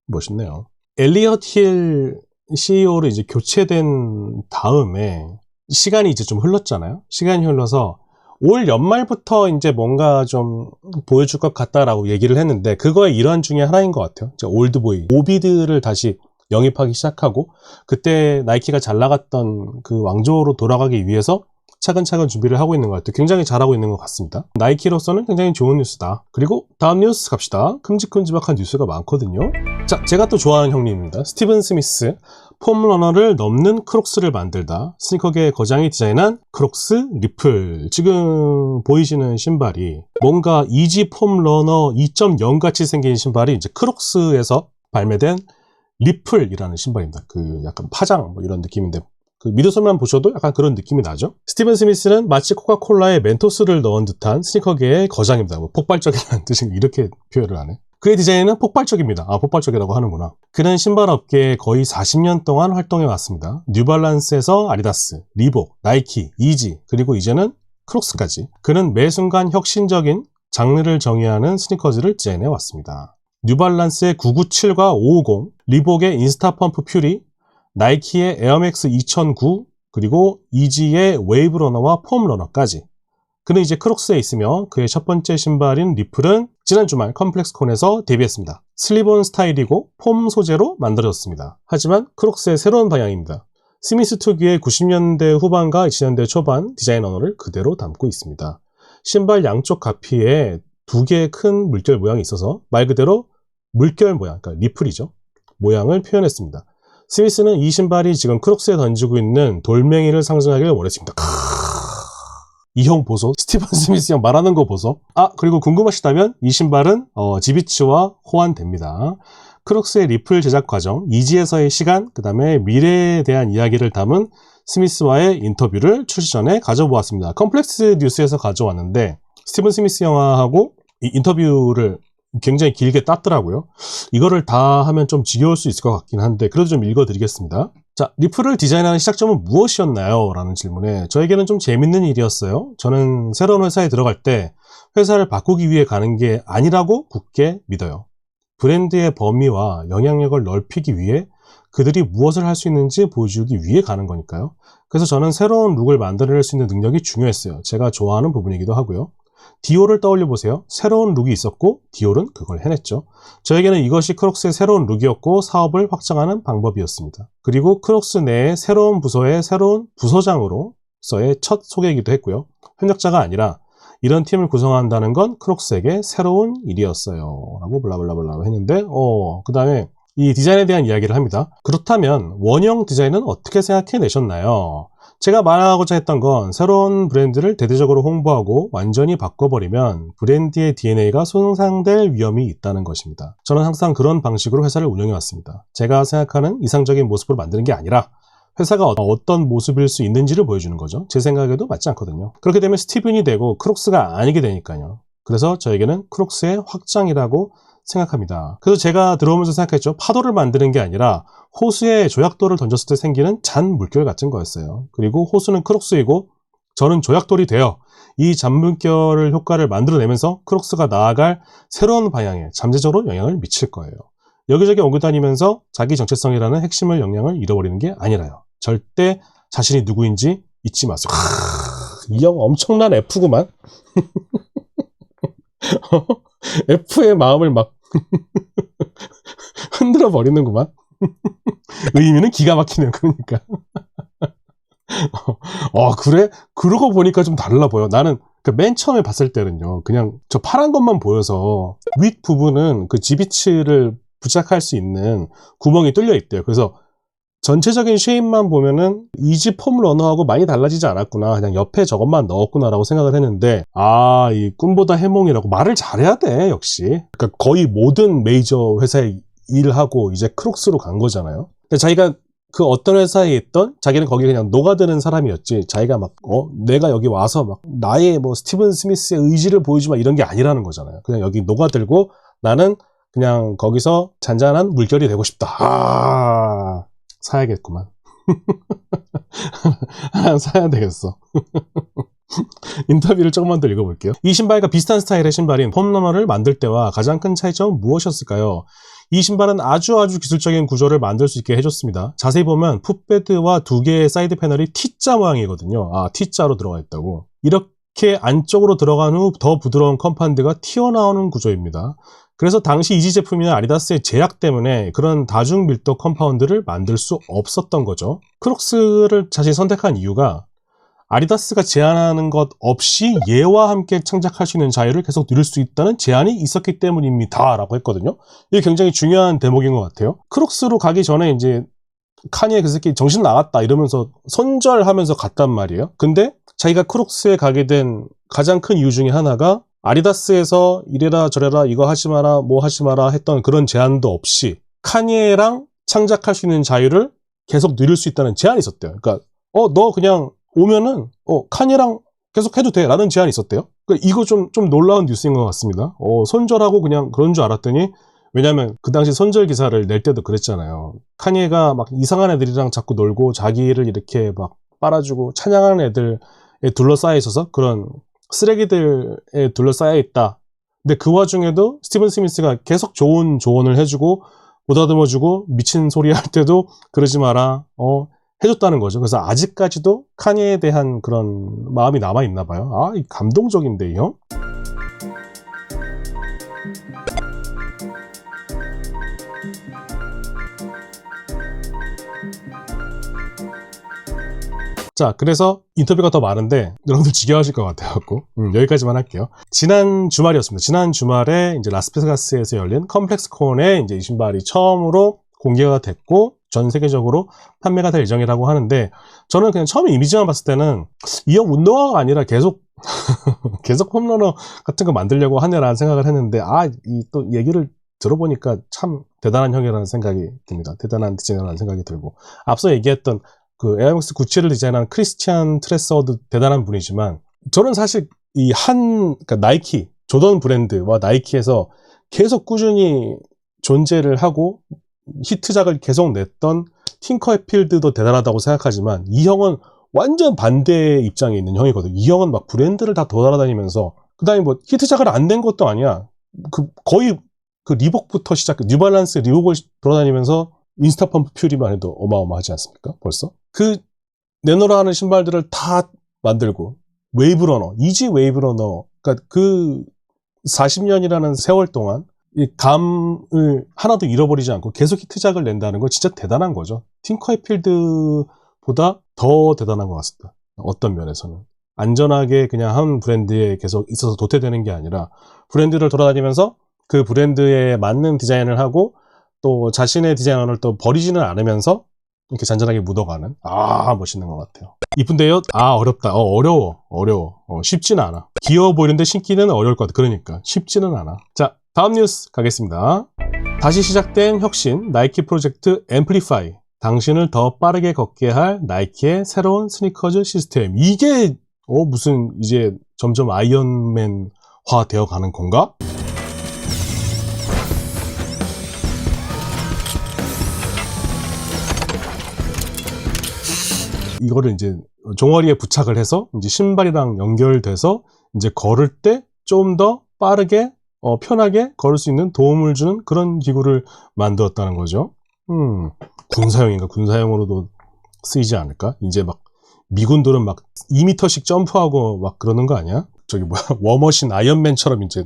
멋있네요. 엘리엇 힐 CEO로 이제 교체된 다음에 시간이 이제 좀 흘렀잖아요. 시간이 흘러서 올 연말부터 이제 뭔가 좀 보여줄 것 같다라고 얘기를 했는데, 그거의 일환 중에 하나인 것 같아요. 올드보이 오비드를 다시 영입하기 시작하고, 그때 나이키가 잘 나갔던 그 왕조로 돌아가기 위해서 차근차근 준비를 하고 있는 것 같아요. 굉장히 잘하고 있는 것 같습니다. 나이키로서는 굉장히 좋은 뉴스다. 그리고 다음 뉴스 갑시다. 큼직큼직한 뉴스가 많거든요. 자, 제가 또 좋아하는 형님입니다. 스티븐 스미스. 폼러너를 넘는 크록스를 만들다. 스니커계의 거장이 디자인한 크록스 리플. 지금 보이시는 신발이 뭔가 이지 폼러너 2.0 같이 생긴 신발이 이제 크록스에서 발매된 리플이라는 신발입니다. 그 약간 파장 이런 느낌인데, 그 미드솔만 보셔도 약간 그런 느낌이 나죠. 스티븐 스미스는 마치 코카콜라에 멘토스를 넣은 듯한 스니커계의 거장입니다. 폭발적이라는 뜻인 이렇게 표현을 하네. 그의 디자인은 폭발적입니다. 폭발적이라고 하는구나. 그는 신발 업계에 거의 40년 동안 활동해 왔습니다. 뉴발란스에서 아디다스, 리복, 나이키, 이지, 그리고 이제는 크록스까지. 그는 매 순간 혁신적인 장르를 정의하는 스니커즈를 디자인해 왔습니다. 뉴발란스의 997과 550, 리복의 인스타펌프 퓨리, 나이키의 에어맥스 2009, 그리고 이지의 웨이브러너와 폼러너까지. 그는 이제 크록스에 있으며 그의 첫 번째 신발인 리플은 지난 주말 컴플렉스콘에서 데뷔했습니다. 슬립온 스타일이고 폼 소재로 만들어졌습니다. 하지만 크록스의 새로운 방향입니다. 스미스 특유의 90년대 후반과 2000년대 초반 디자인 언어를 그대로 담고 있습니다. 신발 양쪽 가피에 두 개의 큰 물결 모양이 있어서 말 그대로 물결 모양, 그러니까 리플이죠. 모양을 표현했습니다. 스미스는 이 신발이 지금 크록스에 던지고 있는 돌멩이를 상징하기를 원했습니다. 이 형 보소. 스티븐 스미스 형 말하는 거 보소. 그리고 궁금하시다면 이 신발은 지비치와 호환됩니다. 크록스의 리플 제작 과정, 이지에서의 시간, 그 다음에 미래에 대한 이야기를 담은 스미스와의 인터뷰를 출시 전에 가져보았습니다. 컴플렉스 뉴스에서 가져왔는데, 스티븐 스미스 형하고 이 인터뷰를 굉장히 길게 땄더라고요. 이거를 다 하면 좀 지겨울 수 있을 것 같긴 한데 그래도 좀 읽어드리겠습니다. 자, 리플을 디자인하는 시작점은 무엇이었나요? 라는 질문에 저에게는 좀 재밌는 일이었어요. 저는 새로운 회사에 들어갈 때 회사를 바꾸기 위해 가는 게 아니라고 굳게 믿어요. 브랜드의 범위와 영향력을 넓히기 위해 그들이 무엇을 할 수 있는지 보여주기 위해 가는 거니까요. 그래서 저는 새로운 룩을 만들어낼 수 있는 능력이 중요했어요. 제가 좋아하는 부분이기도 하고요. 디올을 떠올려 보세요. 새로운 룩이 있었고 디올은 그걸 해냈죠. 저에게는 이것이 크록스의 새로운 룩이었고 사업을 확장하는 방법이었습니다. 그리고 크록스 내의 새로운 부서의 새로운 부서장으로서의 첫 소개이기도 했고요. 협력자가 아니라 이런 팀을 구성한다는 건 크록스에게 새로운 일이었어요. 라고 블라블라블라 했는데 그 다음에 이 디자인에 대한 이야기를 합니다. 그렇다면 원형 디자인은 어떻게 생각해내셨나요? 제가 말하고자 했던 건 새로운 브랜드를 대대적으로 홍보하고 완전히 바꿔버리면 브랜드의 DNA가 손상될 위험이 있다는 것입니다. 저는 항상 그런 방식으로 회사를 운영해왔습니다. 제가 생각하는 이상적인 모습으로 만드는 게 아니라 회사가 어떤 모습일 수 있는지를 보여주는 거죠. 제 생각에도 맞지 않거든요. 그렇게 되면 스티븐이 되고 크록스가 아니게 되니까요. 그래서 저에게는 크록스의 확장이라고 생각합니다. 그래서 제가 들어오면서 생각했죠. 파도를 만드는 게 아니라 호수에 조약돌을 던졌을 때 생기는 잔 물결 같은 거였어요. 그리고 호수는 크록스이고 저는 조약돌이 되어 이 잔물결 효과를 만들어내면서 크록스가 나아갈 새로운 방향에 잠재적으로 영향을 미칠 거예요. 여기저기 옮겨 다니면서 자기 정체성이라는 핵심을 영향을 잃어버리는 게 아니라요. 절대 자신이 누구인지 잊지 마세요. 이 형 엄청난 F구만. F의 마음을 막 흔들어 버리는구만. 의미는 기가 막히네요. 그러니까. 그래? 그러고 보니까 좀 달라 보여. 나는 맨 처음에 봤을 때는요, 그냥 저 파란 것만 보여서 윗 부분은 그 지비츠를 부착할 수 있는 구멍이 뚫려 있대요. 그래서 전체적인 쉐입만 보면은 이지 폼 러너하고 많이 달라지지 않았구나. 그냥 옆에 저것만 넣었구나라고 생각을 했는데, 이 꿈보다 해몽이라고 말을 잘해야 돼, 역시. 그러니까 거의 모든 메이저 회사에 일하고 이제 크록스로 간 거잖아요. 근데 자기가 그 어떤 회사에 있던 자기는 거기 그냥 녹아드는 사람이었지. 자기가 막 내가 여기 와서 막 나의 뭐 스티븐 스미스의 의지를 보여주마 이런 게 아니라는 거잖아요. 그냥 여기 녹아들고 나는 그냥 거기서 잔잔한 물결이 되고 싶다. 사야겠구만. 하나 사야 되겠어. 인터뷰를 조금만 더 읽어볼게요. 이 신발과 비슷한 스타일의 신발인 폼러너를 만들 때와 가장 큰 차이점은 무엇이었을까요? 이 신발은 아주 기술적인 구조를 만들 수 있게 해줬습니다. 자세히 보면 풋베드와 두 개의 사이드 패널이 T자 모양이거든요. T자로 들어가 있다고. 이렇게 안쪽으로 들어간 후 더 부드러운 컴파운드가 튀어나오는 구조입니다. 그래서 당시 이지 제품이나 아디다스의 제약 때문에 그런 다중 밀도 컴파운드를 만들 수 없었던 거죠. 크록스를 자신이 선택한 이유가 아디다스가 제한하는 것 없이 얘와 함께 창작할 수 있는 자유를 계속 누릴 수 있다는 제한이 있었기 때문입니다. 라고 했거든요. 이게 굉장히 중요한 대목인 것 같아요. 크록스로 가기 전에 이제 카니에 그 새끼 정신 나갔다 이러면서 손절하면서 갔단 말이에요. 근데 자기가 크록스에 가게 된 가장 큰 이유 중에 하나가 아디다스에서 이래라 저래라 이거 하지 마라 뭐 하지 마라 했던 그런 제한도 없이 카니에랑 창작할 수 있는 자유를 계속 누릴 수 있다는 제한이 있었대요. 그러니까 너 그냥 오면은 카니에랑 계속 해도 돼 라는 제한이 있었대요. 그러니까 이거 좀 놀라운 뉴스인 것 같습니다. 손절하고 그냥 그런 줄 알았더니, 왜냐면 그 당시 손절 기사를 낼 때도 그랬잖아요. 카니에가 막 이상한 애들이랑 자꾸 놀고 자기를 이렇게 막 빨아주고 찬양하는 애들에 둘러싸여 있어서 그런 쓰레기들에 둘러싸여 있다. 근데 그 와중에도 스티븐 스미스가 계속 좋은 조언을 해주고 보다듬어주고 미친 소리 할 때도 그러지 마라 해줬다는 거죠. 그래서 아직까지도 카니에 대한 그런 마음이 남아있나 봐요. 감동적인데 이 형? 자, 그래서 인터뷰가 더 많은데 여러분들 지겨워하실 것 같아갖고 여기까지만 할게요. 지난 주말이었습니다. 지난 주말에 이제 라스베가스에서 열린 컴플렉스콘에 이제 이 신발이 처음으로 공개가 됐고 전 세계적으로 판매가 될 예정이라고 하는데, 저는 그냥 처음에 이미지만 봤을 때는 이 형 운동화가 아니라 계속 홈러너 같은 거 만들려고 하네라는 생각을 했는데, 이 또 얘기를 들어보니까 참 대단한 형이라는 생각이 듭니다. 대단한 디자이너라는 생각이 들고, 앞서 얘기했던 그 에어맥스 구찌를 디자인한 크리스티안 트레서도 대단한 분이지만, 저는 사실 그러니까 나이키, 조던 브랜드와 나이키에서 계속 꾸준히 존재를 하고 히트작을 계속 냈던 팅커필드도 대단하다고 생각하지만 이 형은 완전 반대의 입장에 있는 형이거든. 이 형은 막 브랜드를 다 돌아다니면서 그다음에 뭐 히트작을 안 낸 것도 아니야. 거의 그 리복부터 시작, 뉴발란스 리복을 돌아다니면서 인스타 펌프 퓨리만 해도 어마어마하지 않습니까? 벌써 그 내노라 하는 신발들을 다 만들고 웨이브러너, 이지 웨이브러너, 그러니까 그 40년이라는 세월 동안 이 감을 하나도 잃어버리지 않고 계속 히트작을 낸다는 건 진짜 대단한 거죠. 팅커필드보다 더 대단한 것 같습니다. 어떤 면에서는 안전하게 그냥 한 브랜드에 계속 있어서 도태되는 게 아니라 브랜드를 돌아다니면서 그 브랜드에 맞는 디자인을 하고 또 자신의 디자인을 또 버리지는 않으면서 이렇게 잔잔하게 묻어가는, 멋있는 것 같아요. 이쁜데요? 어렵다. 어려워. 쉽지는 않아. 귀여워 보이는데 신기는 어려울 것 같아. 그러니까 쉽지는 않아. 자, 다음 뉴스 가겠습니다. 다시 시작된 혁신 나이키 프로젝트 앰플리파이. 당신을 더 빠르게 걷게 할 나이키의 새로운 스니커즈 시스템. 이게 무슨 이제 점점 아이언맨화 되어 가는 건가? 이거를 이제 종아리에 부착을 해서 이제 신발이랑 연결돼서 이제 걸을 때 좀 더 빠르게 편하게 걸을 수 있는 도움을 주는 그런 기구를 만들었다는 거죠. 군사용인가? 군사용으로도 쓰이지 않을까? 이제 막 미군들은 막 2m씩 점프하고 막 그러는 거 아니야? 저기 뭐야, 워머신 아이언맨처럼 이제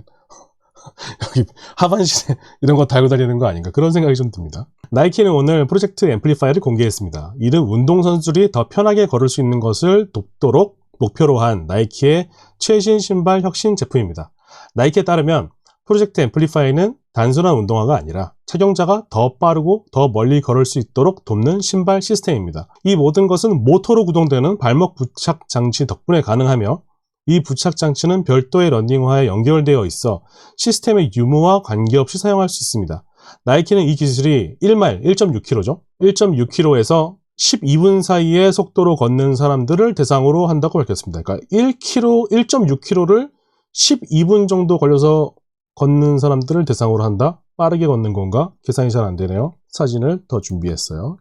여기 하반신에 이런 거 달고 다니는 거 아닌가? 그런 생각이 좀 듭니다. 나이키는 오늘 프로젝트 앰플리파이를 공개했습니다. 이는 운동선수들이 더 편하게 걸을 수 있는 것을 돕도록 목표로 한 나이키의 최신 신발 혁신 제품입니다. 나이키에 따르면 프로젝트 앰플리파이는 단순한 운동화가 아니라 착용자가 더 빠르고 더 멀리 걸을 수 있도록 돕는 신발 시스템입니다. 이 모든 것은 모터로 구동되는 발목 부착 장치 덕분에 가능하며 이 부착 장치는 별도의 러닝화에 연결되어 있어 시스템의 유무와 관계없이 사용할 수 있습니다. 나이키는 이 기술이 1마일, 1.6km죠. 1.6km에서 12분 사이의 속도로 걷는 사람들을 대상으로 한다고 밝혔습니다. 그러니까 1.6km를 12분 정도 걸려서 걷는 사람들을 대상으로 한다? 빠르게 걷는 건가? 계산이 잘 안 되네요. 사진을 더 준비했어요.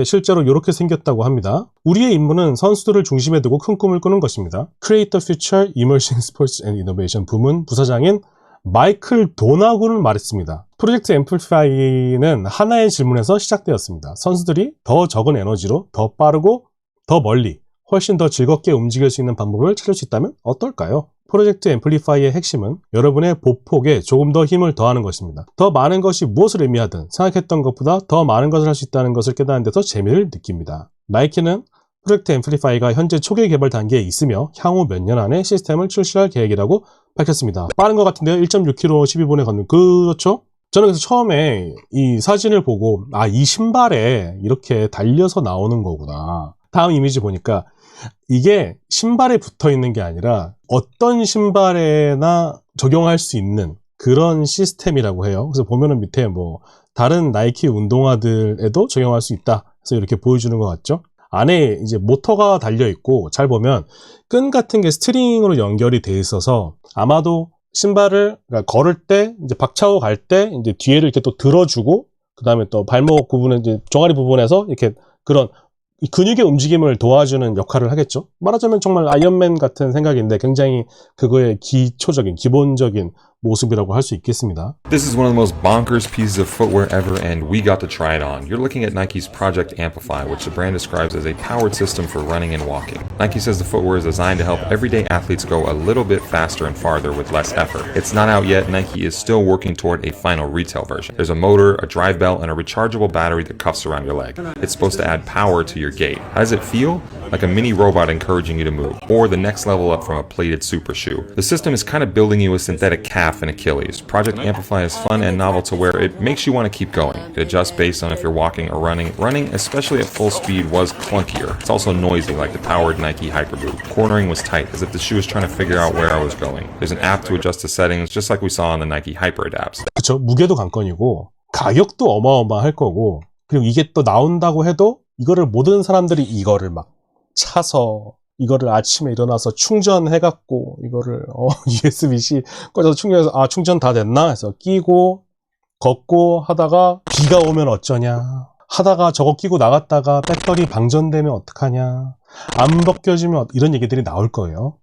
실제로 이렇게 생겼다고 합니다. 우리의 임무는 선수들을 중심에 두고 큰 꿈을 꾸는 것입니다. Create the Future Emerging Sports and Innovation 부문 부사장인 마이클 도나구는 말했습니다. 프로젝트 앰플리파이는 하나의 질문에서 시작되었습니다. 선수들이 더 적은 에너지로 더 빠르고 더 멀리 훨씬 더 즐겁게 움직일 수 있는 방법을 찾을 수 있다면 어떨까요? 프로젝트 앰플리파이의 핵심은 여러분의 보폭에 조금 더 힘을 더하는 것입니다. 더 많은 것이 무엇을 의미하든 생각했던 것보다 더 많은 것을 할 수 있다는 것을 깨닫는 데서 재미를 느낍니다. 나이키는 프로젝트 앰플리파이가 현재 초기 개발 단계에 있으며 향후 몇 년 안에 시스템을 출시할 계획이라고 밝혔습니다. 빠른 것 같은데요. 1.6km 12분에 걷는. 그렇죠? 저는 그래서 처음에 이 사진을 보고 이 신발에 이렇게 달려서 나오는 거구나. 다음 이미지 보니까 이게 신발에 붙어 있는 게 아니라 어떤 신발에나 적용할 수 있는 그런 시스템이라고 해요. 그래서 보면은 밑에 뭐 다른 나이키 운동화들에도 적용할 수 있다. 그래서 이렇게 보여주는 것 같죠? 안에 이제 모터가 달려 있고 잘 보면 끈 같은 게 스트링으로 연결이 돼 있어서 아마도 신발을 걸을 때 이제 박차고 갈 때 이제 뒤에를 이렇게 또 들어주고 그 다음에 또 발목 부분에 이제 종아리 부분에서 이렇게 그런 이 근육의 움직임을 도와주는 역할을 하겠죠. 말하자면 정말 아이언맨 같은 생각인데 굉장히 그거의 기본적인 모습이라고 할 수 있겠습니다. This is one of the most bonkers pieces of footwear ever, and we got to try it on. You're looking at Nike's Project Amplify, which the brand describes as a powered system for running and walking. Nike says the footwear is designed to help everyday athletes go a little bit faster and farther with less effort. It's not out yet. Nike is still working toward a final retail version. There's a motor, a drive belt, and a rechargeable battery that cuffs around your leg. It's supposed to add power to your gait. How does it feel? Like a mini robot encouraging you to move, or the next level up from a plated super shoe. The system is kind of building you a synthetic calf and Achilles. Project Amplify is fun and novel to where it makes you want to keep going. It adjusts based on if you're walking or running. Running, especially at full speed, was clunkier. It's also noisy, like the powered Nike Hyperboot. Cornering was tight, as if the shoe was trying to figure out where I was going. There's an app to adjust the settings, just like we saw on the Nike Hyper Adapts. 그쵸. 무게도 관건이고 가격도 어마어마할 거고 그리고 이게 또 나온다고 해도 이거를 모든 사람들이 이거를 막 차서 이거를 아침에 일어나서 충전해갖고 이거를 USB-C 꽂아서 충전해서 충전 다 됐나 해서 끼고 걷고 하다가 비가 오면 어쩌냐 하다가 저거 끼고 나갔다가 배터리 방전되면 어떡하냐 안 벗겨지면 이런 얘기들이 나올 거예요.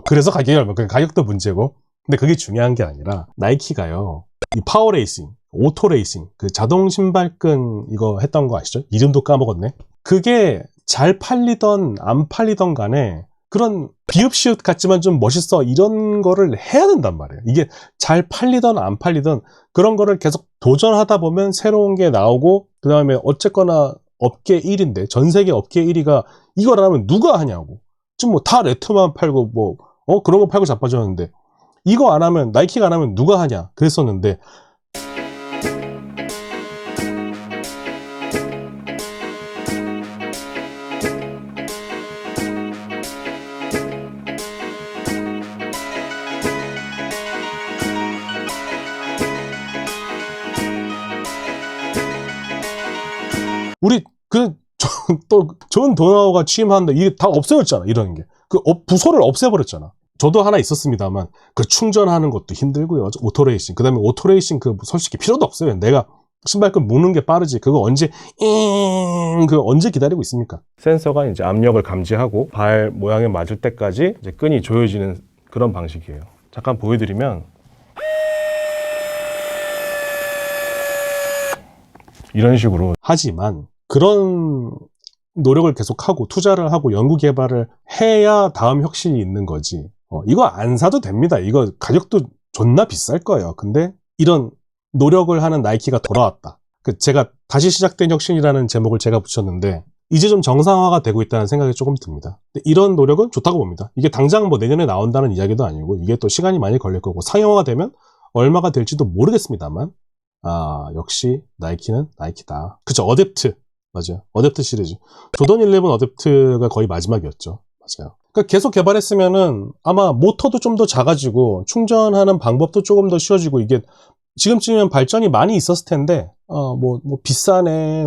그래서 가격이 얼마? 가격도 문제고. 근데 그게 중요한 게 아니라 나이키가요. 이 파워레이싱, 오토레이싱, 그 자동 신발끈 이거 했던 거 아시죠? 이름도 까먹었네. 그게 잘 팔리던 안 팔리던 간에 그런 비읍시읒 같지만 좀 멋있어 이런 거를 해야 된단 말이에요. 이게 잘 팔리던 안 팔리던 그런 거를 계속 도전하다 보면 새로운 게 나오고 그 다음에 어쨌거나 업계 1위인데 전 세계 업계 1위가 이걸 안 하면 누가 하냐고. 지금 뭐 다 레트만 팔고 뭐 그런 거 팔고 자빠졌는데 이거 안 하면 나이키가 안 하면 누가 하냐 그랬었는데 우리 또 존 도나우가 취임하는데 이게 다 없어졌잖아. 이런 게 부서를 없애버렸잖아. 저도 하나 있었습니다만 그 충전하는 것도 힘들고요. 오토레이싱 그 다음에 오토레이싱 솔직히 필요도 없어요. 내가 신발끈 묶는 게 빠르지 그거 언제 언제 기다리고 있습니까? 센서가 이제 압력을 감지하고 발 모양에 맞을 때까지 이제 끈이 조여지는 그런 방식이에요. 잠깐 보여드리면 이런 식으로. 하지만 그런 노력을 계속하고 투자를 하고 연구 개발을 해야 다음 혁신이 있는 거지. 이거 안 사도 됩니다. 이거 가격도 존나 비쌀 거예요. 근데 이런 노력을 하는 나이키가 돌아왔다. 제가 다시 시작된 혁신이라는 제목을 제가 붙였는데 이제 좀 정상화가 되고 있다는 생각이 조금 듭니다. 근데 이런 노력은 좋다고 봅니다. 이게 당장 뭐 내년에 나온다는 이야기도 아니고 이게 또 시간이 많이 걸릴 거고 상용화가 되면 얼마가 될지도 모르겠습니다만 역시 나이키는 나이키다. 그쵸, 어댑트. 맞아요. 어댑트 시리즈. 조던 11 어댑트가 거의 마지막이었죠. 맞아요. 그러니까 계속 개발했으면은 아마 모터도 좀 더 작아지고 충전하는 방법도 조금 더 쉬워지고 이게 지금쯤이면 발전이 많이 있었을 텐데 비싸네.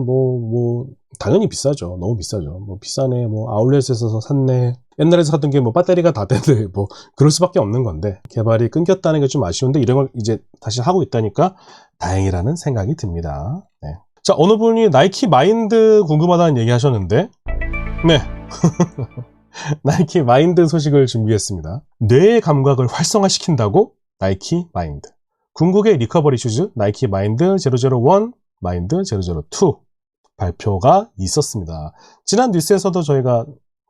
당연히 비싸죠. 너무 비싸죠. 비싸네. 아울렛에서 샀네. 옛날에 사던 게 배터리가 다 되네. 그럴 수밖에 없는 건데 개발이 끊겼다는 게 좀 아쉬운데 이런 걸 이제 다시 하고 있다니까 다행이라는 생각이 듭니다. 네. 자, 어느 분이 나이키 마인드 궁금하다는 얘기 하셨는데 네. 나이키 마인드 소식을 준비했습니다. 뇌의 감각을 활성화시킨다고? 나이키 마인드. 궁극의 리커버리 슈즈 나이키 마인드 001, 마인드 002 발표가 있었습니다. 지난 뉴스에서도 저희가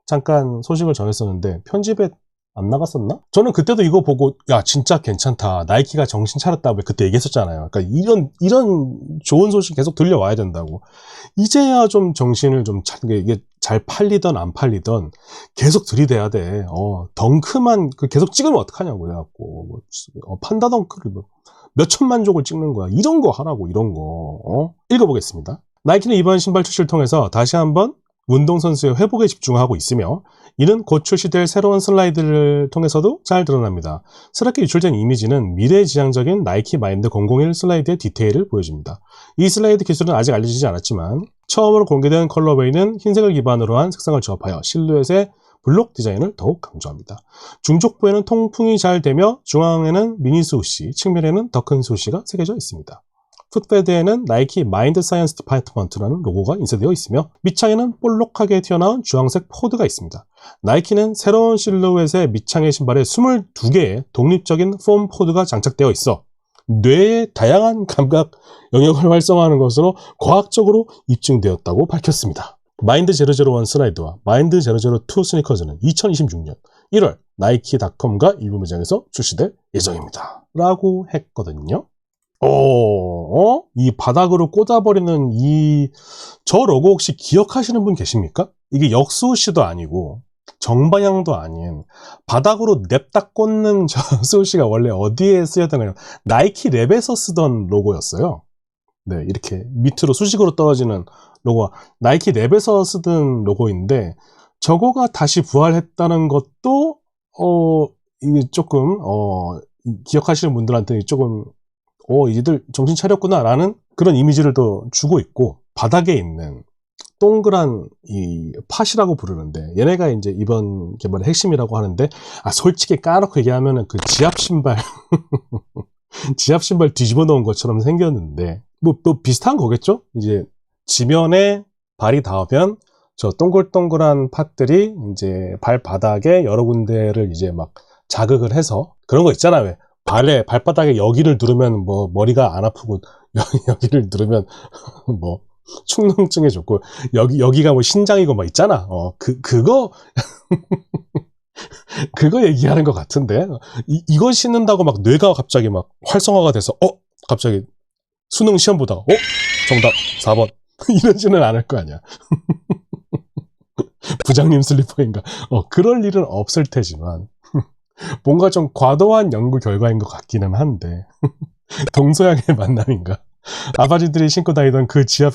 잠깐 소식을 전했었는데 편집에 안 나갔었나? 저는 그때도 이거 보고 야 진짜 괜찮다. 나이키가 정신 차렸다고 그때 얘기했었잖아요. 그러니까 이런 좋은 소식 계속 들려와야 된다고. 이제야 좀 정신을 좀 차린 게 이게 잘 팔리던 안 팔리던 계속 들이대야 돼. 덩크만 계속 찍으면 어떡하냐고 그래갖고 판다 덩크를 몇 천만 족을 찍는 거야. 이런 거 하라고 이런 거. 읽어보겠습니다. 나이키는 이번 신발 출시를 통해서 다시 한번 운동선수의 회복에 집중하고 있으며 이는 곧 출시될 새로운 슬라이드를 통해서도 잘 드러납니다. 새롭게 유출된 이미지는 미래지향적인 나이키 마인드 001 슬라이드의 디테일을 보여줍니다. 이 슬라이드 기술은 아직 알려지지 않았지만 처음으로 공개된 컬러웨이는 흰색을 기반으로 한 색상을 조합하여 실루엣의 블록 디자인을 더욱 강조합니다. 중족부에는 통풍이 잘 되며 중앙에는 미니 스우시, 측면에는 더 큰 스우시가 새겨져 있습니다. 풋패드에는 나이키 마인드 사이언스 디파트먼트라는 로고가 인쇄되어 있으며 밑창에는 볼록하게 튀어나온 주황색 포드가 있습니다. 나이키는 새로운 실루엣의 밑창의 신발에 22개의 독립적인 폼 포드가 장착되어 있어 뇌의 다양한 감각 영역을 활성화하는 것으로 과학적으로 입증되었다고 밝혔습니다. 마인드 001 슬라이드와 마인드 002 스니커즈는 2026년 1월 나이키닷컴과 일부 매장에서 출시될 예정입니다. 라고 했거든요. 이 바닥으로 꽂아버리는 저 로고 혹시 기억하시는 분 계십니까? 이게 역스우시도 아니고 정방향도 아닌 바닥으로 냅다 꽂는 저 스우시가 원래 어디에 쓰였던 거냐면 나이키 랩에서 쓰던 로고였어요. 네, 이렇게 밑으로 수직으로 떨어지는 로고가 나이키 랩에서 쓰던 로고인데 저거가 다시 부활했다는 것도 이게 조금 기억하시는 분들한테 조금 이들 정신 차렸구나 라는 그런 이미지를 또 주고 있고 바닥에 있는 동그란 이 팟이라고 부르는데 얘네가 이제 이번 개발의 핵심이라고 하는데 솔직히 까놓고 얘기하면은 그 지압 신발 지압 신발 뒤집어 놓은 것처럼 생겼는데 뭐 비슷한 거겠죠? 이제 지면에 발이 닿으면 저 동글동글한 팟들이 이제 발바닥에 여러 군데를 이제 막 자극을 해서 그런 거 있잖아요. 왜 발바닥에 여기를 누르면 뭐 머리가 안 아프고 여기를 누르면 뭐 축농증에 좋고 여기가 뭐 신장이고 막 있잖아. 그거 그거 얘기하는 것 같은데 이거 신는다고 막 뇌가 갑자기 막 활성화가 돼서 갑자기 수능 시험 보다가 정답 4번 이러지는 않을 거 아니야. 부장님 슬리퍼인가? 그럴 일은 없을 테지만 뭔가 좀 과도한 연구 결과인 것 같기는 한데 동서양의 만남인가? 아버지들이 신고 다니던 그 지압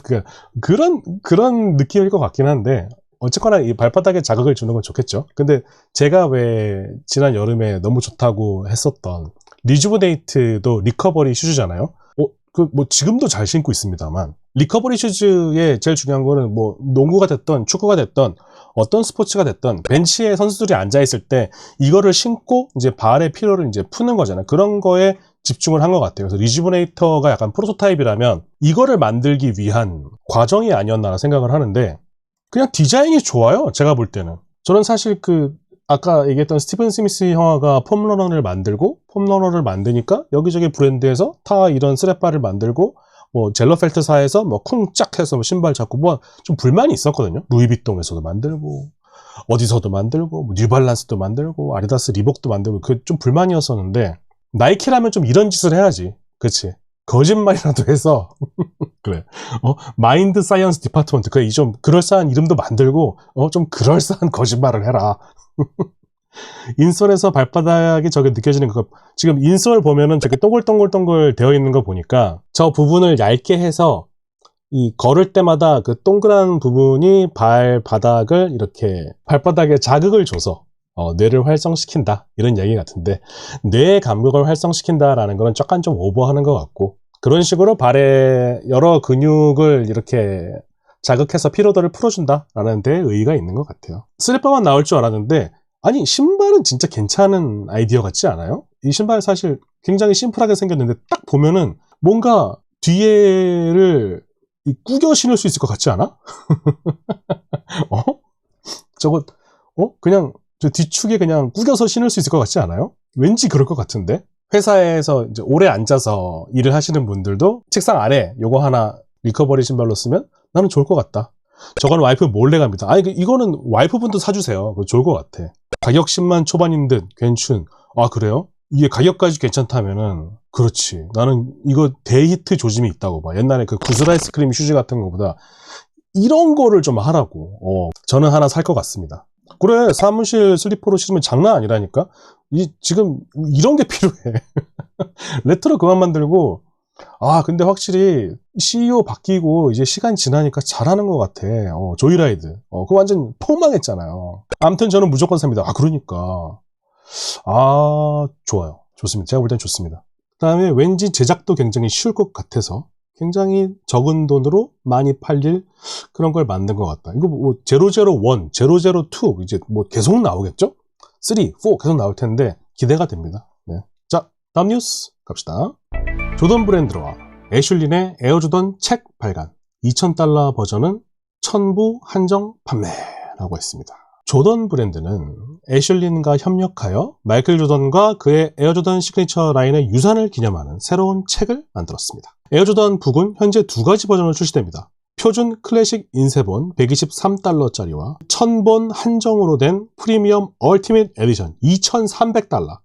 그런 느낌일 것 같긴 한데 어쨌거나 이 발바닥에 자극을 주는 건 좋겠죠. 근데 제가 왜 지난 여름에 너무 좋다고 했었던 리주브네이트도 리커버리 슈즈잖아요. 뭐 지금도 잘 신고 있습니다만 리커버리 슈즈의 제일 중요한 거는 뭐 농구가 됐던 축구가 됐던 어떤 스포츠가 됐던 벤치에 선수들이 앉아 있을 때 이거를 신고 이제 발의 피로를 이제 푸는 거잖아요. 그런 거에 집중을 한 것 같아요. 그래서 리주브네이터가 약간 프로토타입이라면 이거를 만들기 위한 과정이 아니었나 생각을 하는데 그냥 디자인이 좋아요. 제가 볼 때는. 저는 사실 아까 얘기했던 스티븐 스미스 형아가 폼러너를 만드니까 여기저기 브랜드에서 다 이런 스랩바를 만들고 뭐 젤러펠트사에서 뭐 쿵짝 해서 신발 잡고 뭐 좀 불만이 있었거든요. 루이비통에서도 만들고 어디서도 만들고 뭐 뉴발란스도 만들고 아디다스 리복도 만들고 좀 불만이었었는데 나이키라면 좀 이런 짓을 해야지. 그치? 거짓말이라도 해서 그래. 마인드 사이언스 디파트먼트 그래 좀 그럴싸한 이름도 만들고 좀 그럴싸한 거짓말을 해라. 인솔에서 발바닥이 저게 느껴지는 거 지금 인솔 보면은 저게 동글동글동글 되어 있는 거 보니까 저 부분을 얇게 해서 이 걸을 때마다 그 동그란 부분이 발바닥을 이렇게 발바닥에 자극을 줘서 뇌를 활성시킨다 이런 얘기 같은데 뇌의 감각을 활성시킨다라는 거는 약간 좀 오버하는 것 같고 그런 식으로 발의 여러 근육을 이렇게 자극해서 피로도를 풀어준다라는 데 의의가 있는 것 같아요. 슬리퍼만 나올 줄 알았는데 아니 신발은 진짜 괜찮은 아이디어 같지 않아요? 이 신발 사실 굉장히 심플하게 생겼는데 딱 보면은 뭔가 뒤에를 꾸겨 신을 수 있을 것 같지 않아? 저거 그냥 저 뒤축에 그냥 꾸겨서 신을 수 있을 것 같지 않아요? 왠지 그럴 것 같은데 회사에서 이제 오래 앉아서 일을 하시는 분들도 책상 아래 요거 하나 리커버리 신발로 쓰면 나는 좋을 것 같다. 저거는 와이프 몰래 갑니다. 아니 이거는 와이프분도 사주세요. 그거 좋을 것 같아. 가격 10만 초반인 듯 괜춘. 아 그래요? 이게 가격까지 괜찮다면은 그렇지. 나는 이거 데이히트 조짐이 있다고 봐. 옛날에 그 구슬 아이스크림 슈즈 같은 거보다 이런 거를 좀 하라고. 저는 하나 살 것 같습니다. 그래 사무실 슬리퍼로 신으면 장난 아니라니까. 지금 이런 게 필요해. 레트로 그만 만들고. 근데 확실히 CEO 바뀌고 이제 시간이 지나니까 잘하는 것 같아. 조이라이드. 그거 완전 폭망했잖아요. 아무튼 저는 무조건 삽니다. 그러니까. 좋아요. 좋습니다. 제가 볼 땐 좋습니다. 그 다음에 왠지 제작도 굉장히 쉬울 것 같아서 굉장히 적은 돈으로 많이 팔릴 그런 걸 만든 것 같다. 이거 뭐 001, 002 이제 뭐 계속 나오겠죠? 3, 4 계속 나올 텐데 기대가 됩니다. 네. 자, 다음 뉴스 갑시다. 조던 브랜드와 애슐린의 에어조던 책 발간 $2,000 버전은 천부 한정 판매라고 했습니다. 조던 브랜드는 애슐린과 협력하여 마이클 조던과 그의 에어조던 시그니처 라인의 유산을 기념하는 새로운 책을 만들었습니다. 에어조던 북은 현재 2가지 버전으로 출시됩니다. 표준 클래식 인쇄본 123달러짜리와 1000본 한정으로 된 프리미엄 얼티밋 에디션 $2,300.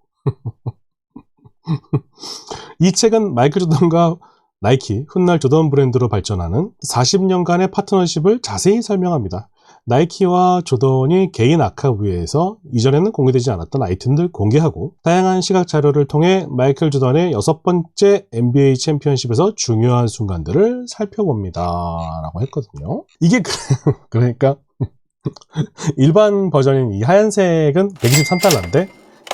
이 책은 마이클 조던과 나이키, 훗날 조던 브랜드로 발전하는 40년간의 파트너십을 자세히 설명합니다. 나이키와 조던이 개인 아카이브에서 이전에는 공개되지 않았던 아이템들 공개하고 다양한 시각 자료를 통해 마이클 조던의 6번째 NBA 챔피언십에서 중요한 순간들을 살펴봅니다 라고 했거든요. 이게 그러니까 일반 버전인 이 하얀색은 123달러인데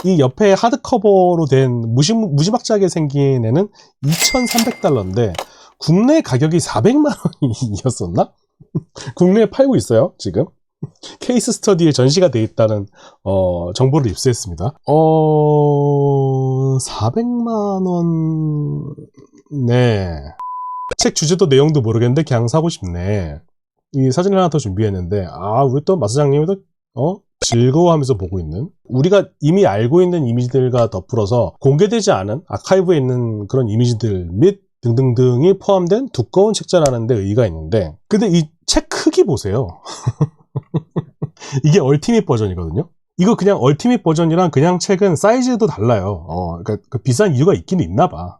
이 옆에 하드커버로 된 무지막지하게 생긴 애는 $2,300인데 국내 가격이 400만 원이었었나? 국내에 팔고 있어요, 지금. 케이스 스터디에 전시가 돼 있다는 정보를 입수했습니다. 400만 원. 네. 책 주제도 내용도 모르겠는데 그냥 사고 싶네. 이 사진을 하나 더 준비했는데 우리 또 마사장님도 즐거워하면서 보고 있는, 우리가 이미 알고 있는 이미지들과 더불어서 공개되지 않은 아카이브에 있는 그런 이미지들 및 등등등이 포함된 두꺼운 책자라는 데 의의가 있는데, 근데 이 책 크기 보세요. 이게 얼티밋 버전이거든요. 이거 그냥 얼티밋 버전이랑 그냥 책은 사이즈도 달라요. 그러니까 그 비싼 이유가 있긴 있나 봐.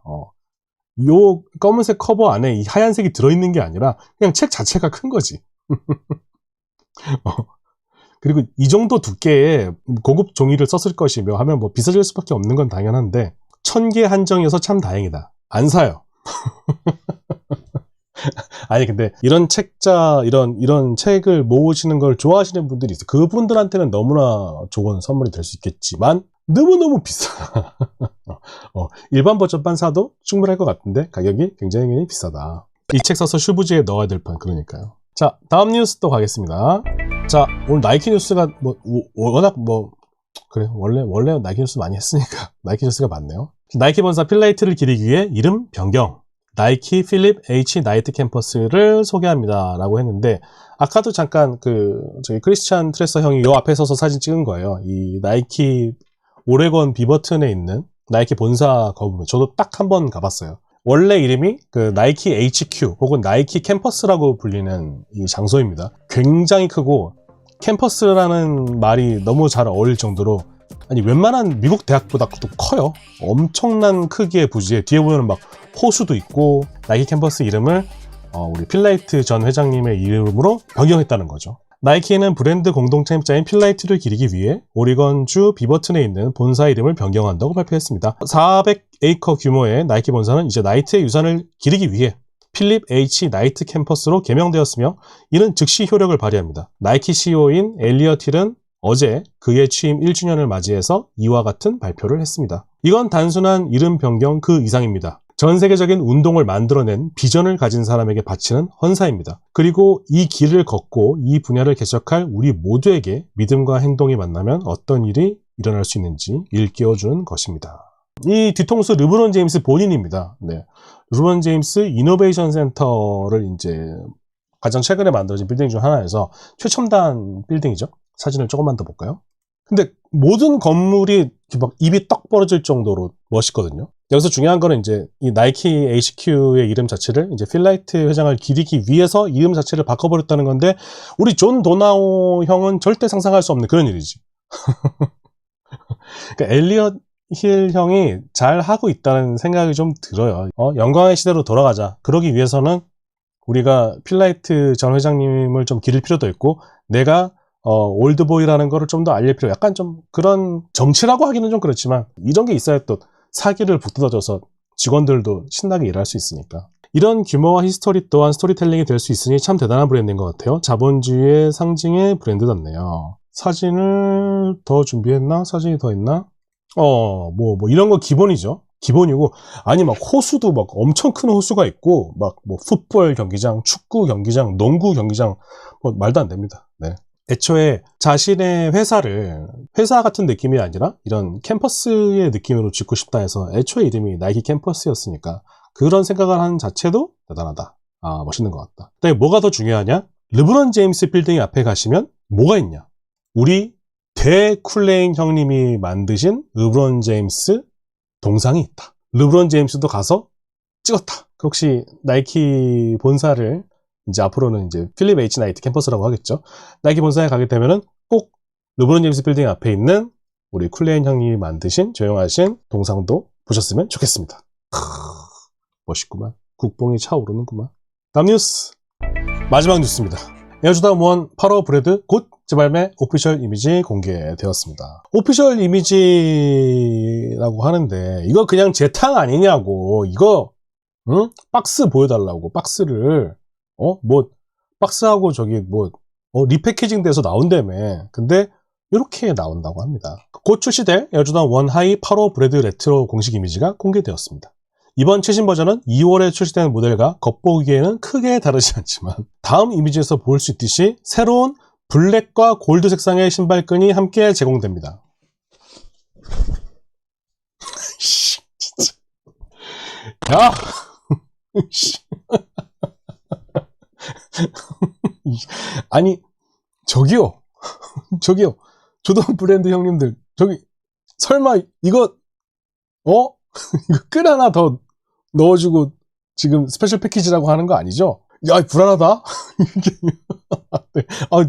요 검은색 커버 안에 이 하얀색이 들어있는 게 아니라 그냥 책 자체가 큰 거지. 그리고 이 정도 두께의 고급 종이를 썼을 것이며 하면 뭐 비싸질 수밖에 없는 건 당연한데 1000개 한정이어서 참 다행이다. 안 사요. 아니 근데 이런 책자, 이런 책을 모으시는 걸 좋아하시는 분들이 있어요. 그분들한테는 너무나 좋은 선물이 될 수 있겠지만 너무너무 비싸. 일반 버전판 사도 충분할 것 같은데 가격이 굉장히 비싸다. 이 책 사서 슈브지에 넣어야 될 판. 그러니까요. 자, 다음 뉴스 또 가겠습니다. 자, 오늘 나이키 뉴스가 워낙 그래, 원래 나이키 뉴스 많이 했으니까 나이키 뉴스가 많네요. 나이키 본사 필라이트를 기리기 위해 이름 변경, 나이키 필립 H 나이트 캠퍼스를 소개합니다 라고 했는데, 아까도 잠깐 저기 크리스찬 트레서 형이 요 앞에 서서 사진 찍은 거예요. 이 나이키 오레곤 비버튼에 있는 나이키 본사 거부면 저도 딱 한 번 가봤어요. 원래 이름이 나이키 HQ 혹은 나이키 캠퍼스라고 불리는 이 장소입니다. 굉장히 크고 캠퍼스라는 말이 너무 잘 어울릴 정도로, 아니 웬만한 미국 대학보다도 커요. 엄청난 크기의 부지에 뒤에 보면 막 호수도 있고, 나이키 캠퍼스 이름을 우리 필라이트 전 회장님의 이름으로 변경했다는 거죠. 나이키는 브랜드 공동 창립자인 필라이트를 기리기 위해 오리건주 비버튼에 있는 본사 이름을 변경한다고 발표했습니다. 400에이커 규모의 나이키 본사는 이제 나이트의 유산을 기리기 위해 필립 H 나이트 캠퍼스로 개명되었으며, 이는 즉시 효력을 발휘합니다. 나이키 CEO인 엘리엇 힐은 어제 그의 취임 1주년을 맞이해서 이와 같은 발표를 했습니다. 이건 단순한 이름 변경 그 이상입니다. 전 세계적인 운동을 만들어낸 비전을 가진 사람에게 바치는 헌사입니다. 그리고 이 길을 걷고 이 분야를 개척할 우리 모두에게 믿음과 행동이 만나면 어떤 일이 일어날 수 있는지 일깨워주는 것입니다. 이 뒤통수 르브론 제임스 본인입니다. 네. 르브론 제임스 이노베이션 센터를 이제 가장 최근에 만들어진 빌딩 중 하나에서 최첨단 빌딩이죠. 사진을 조금만 더 볼까요? 근데 모든 건물이 막 입이 떡 벌어질 정도로 멋있거든요. 여기서 중요한 거는 이제 이 나이키 HQ의 이름 자체를 이제 필라이트 회장을 기리기 위해서 이름 자체를 바꿔버렸다는 건데, 우리 존 도나오 형은 절대 상상할 수 없는 그런 일이지. 그러니까 엘리엇 힐 형이 잘 하고 있다는 생각이 좀 들어요. 영광의 시대로 돌아가자. 그러기 위해서는 우리가 필라이트 전 회장님을 좀 기릴 필요도 있고, 내가 올드보이라는 거를 좀 더 알릴 필요, 약간 좀 그런 정치라고 하기는 좀 그렇지만 이런 게 있어야 또 사기를 북돋아줘서 직원들도 신나게 일할 수 있으니까. 이런 규모와 히스토리 또한 스토리텔링이 될 수 있으니 참 대단한 브랜드인 것 같아요. 자본주의의 상징의 브랜드답네요. 사진을 더 준비했나? 사진이 더 있나? 뭐 이런 거 기본이죠. 기본이고, 아니 막 호수도 막 엄청 큰 호수가 있고, 막 뭐 풋볼 경기장, 축구 경기장, 농구 경기장, 뭐 말도 안 됩니다. 네. 애초에 자신의 회사를 회사 같은 느낌이 아니라 이런 캠퍼스의 느낌으로 짓고 싶다 해서 애초에 이름이 나이키 캠퍼스였으니까 그런 생각을 하는 자체도 대단하다. 멋있는 것 같다. 근데 뭐가 더 중요하냐? 르브론 제임스 빌딩 앞에 가시면 뭐가 있냐? 우리 대쿨레인 형님이 만드신 르브론 제임스 동상이 있다. 르브론 제임스도 가서 찍었다. 혹시 나이키 본사를 이제 앞으로는 이제 필립 H 나이트 캠퍼스라고 하겠죠. 나이키 본사에 가게 되면은 꼭 르브론 제임스 빌딩 앞에 있는 우리 쿨레인 형님이 만드신 조용하신 동상도 보셨으면 좋겠습니다. 멋있구만. 국뽕이 차오르는구만. 다음 뉴스. 마지막 뉴스입니다. 에어조단 1 8호 브레드 곧 재발매 오피셜 이미지 공개되었습니다. 오피셜 이미지라고 하는데 이거 그냥 재탕 아니냐고. 이거 박스 보여달라고. 박스를 박스하고 저기 리패키징 돼서 나온다며. 근데 이렇게 나온다고 합니다. 곧 출시될 에어조단 1 하이 8호 브레드 레트로 공식 이미지가 공개되었습니다. 이번 최신 버전은 2월에 출시되는 모델과 겉보기에는 크게 다르지 않지만 다음 이미지에서 볼 수 있듯이 새로운 블랙과 골드 색상의 신발끈이 함께 제공됩니다. 진짜. 야! 아니, 저기요. 조던 브랜드 형님들, 저기, 설마, 이거 끈 하나 더 넣어주고 지금 스페셜 패키지라고 하는 거 아니죠? 야, 불안하다?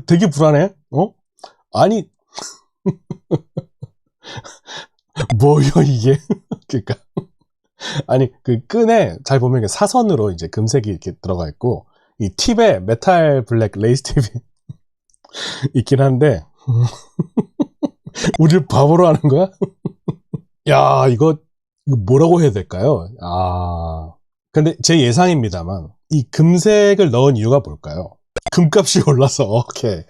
되게 불안해. 아니, 뭐요, 이게? 그러니까. 아니, 그 끈에 잘 보면 사선으로 이제 금색이 이렇게 들어가 있고, 이 팁에 메탈 블랙 레이스 팁이 있긴 한데, 우리를 바보로 하는 거야? 야, 이거 뭐라고 해야 될까요? 근데 제 예상입니다만, 이 금색을 넣은 이유가 뭘까요? 금값이 올라서, 오케이.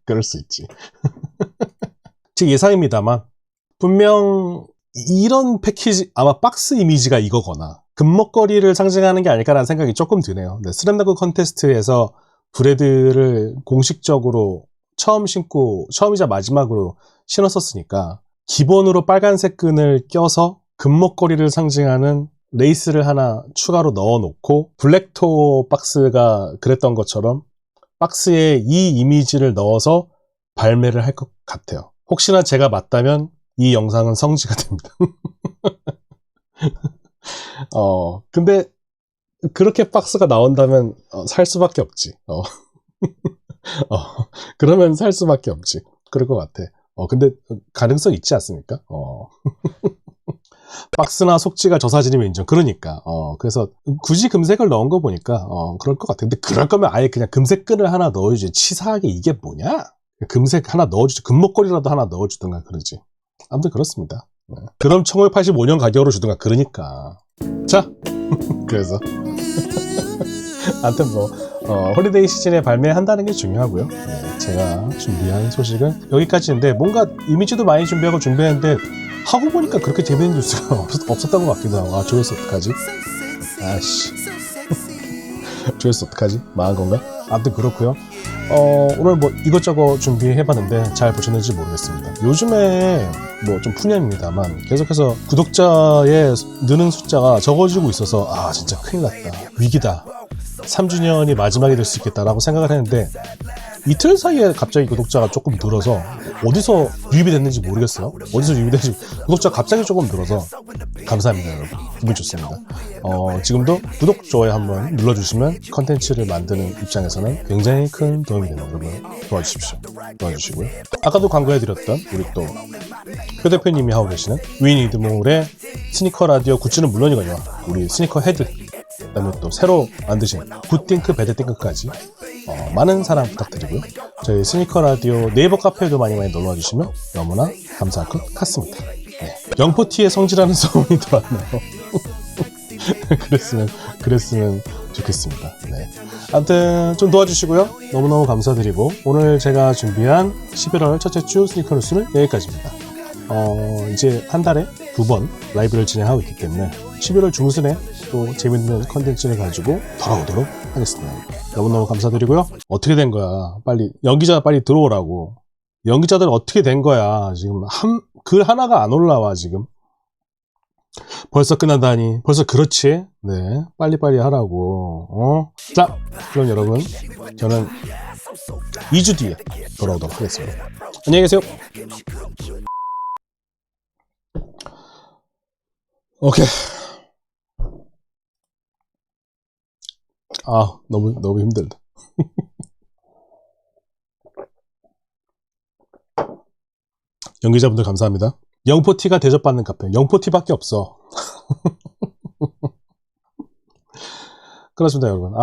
그럴 수 있지. 제 예상입니다만, 분명 이런 패키지, 아마 박스 이미지가 이거거나, 금목걸이를 상징하는 게 아닐까라는 생각이 조금 드네요. 네, 슬램덩크 컨테스트에서 브레드를 공식적으로 처음이자 마지막으로 신었었으니까, 기본으로 빨간색 끈을 껴서 금목걸이를 상징하는 레이스를 하나 추가로 넣어놓고 블랙토 박스가 그랬던 것처럼 박스에 이 이미지를 넣어서 발매를 할 것 같아요. 혹시나 제가 맞다면 이 영상은 성지가 됩니다. 근데 그렇게 박스가 나온다면 살 수밖에 없지. 그러면 살 수밖에 없지. 그럴 것 같아. 근데 가능성 있지 않습니까? 박스나 속지가 저 사진이면 인정. 그러니까. 그래서 굳이 금색을 넣은 거 보니까 그럴 것 같아. 근데 그럴 거면 아예 그냥 금색 끈을 하나 넣어주지. 치사하게 이게 뭐냐? 금색 하나 넣어주지. 금목걸이라도 하나 넣어주든가 그러지. 아무튼 그렇습니다. 그럼 1985년 가격으로 주든가 그러니까. 자, 그래서 아무튼 홀리데이 시즌에 발매한다는 게 중요하고요. 네, 제가 준비한 소식은 여기까지인데 뭔가 이미지도 많이 준비했는데 하고 보니까 그렇게 재밌는 뉴스가 없었던 것 같기도 하고. 조회수 어떡하지? 아씨. 조회수 어떡하지? 망한 건가? 아무튼 그렇고요. 오늘 이것저것 준비해봤는데 잘 보셨는지 모르겠습니다. 요즘에 좀 푸념입니다만 계속해서 구독자의 느는 숫자가 적어지고 있어서 진짜 큰일 났다. 위기다. 3주년이 마지막이 될 수 있겠다라고 생각을 했는데 이틀 사이에 갑자기 구독자가 조금 늘어서 어디서 유입이 됐는지 모르겠어요. 어디서 유입이 됐는지 구독자가 갑자기 조금 늘어서 감사합니다, 여러분. 기분 좋습니다. 지금도 구독, 좋아요 한번 눌러주시면 컨텐츠를 만드는 입장에서는 굉장히 큰 도움이 됩니다. 여러분 도와주시고요. 아까도 광고해드렸던 우리 또 표 대표님이 하고 계시는 위니드몰의 스니커 라디오 굿즈는 물론이거든요. 우리 스니커 헤드, 그다음에 또 새로 만드신 굿띵크 배드띵크까지 많은 사랑 부탁드리고요. 저희 스니커 라디오 네이버 카페에도 많이 놀러와 주시면 너무나 감사할 것 같습니다. 네. 영포티의 성지라는 소문이 들어왔나요? 그랬으면 좋겠습니다. 네. 아무튼 좀 도와주시고요. 너무너무 감사드리고 오늘 제가 준비한 11월 첫째 주 스니커 뉴스는 여기까지입니다. 이제 한 달에 2번 라이브를 진행하고 있기 때문에 11월 중순에 또 재밌는 컨텐츠를 가지고 돌아오도록 하겠습니다. 너무너무 감사드리고요. 어떻게 된 거야? 빨리 연기자 빨리 들어오라고. 연기자들 어떻게 된 거야? 지금 글 하나가 안 올라와 지금. 벌써 끝난다니. 벌써 그렇지? 네, 빨리빨리 하라고. 자, 그럼 여러분 저는 2주 뒤에 돌아오도록 하겠습니다. 안녕히 계세요. 오케이. 너무 힘들다. 연기자분들 감사합니다. 영포티가 대접받는 카페. 영포티밖에 없어. 그렇습니다, 여러분.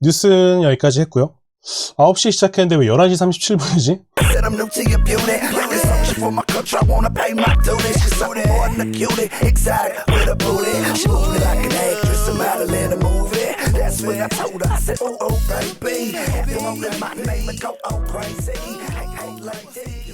뉴스는 여기까지 했고요. 9시 시작했는데 왜 11시 37분이지? For my culture, I wanna pay my dues. She's something more than a cutie, exotic with a booty. She moving like an actress, a model in a movie. That's when I told her, I said, oh, baby. Have you on my name and go, oh, crazy. Hey, like this.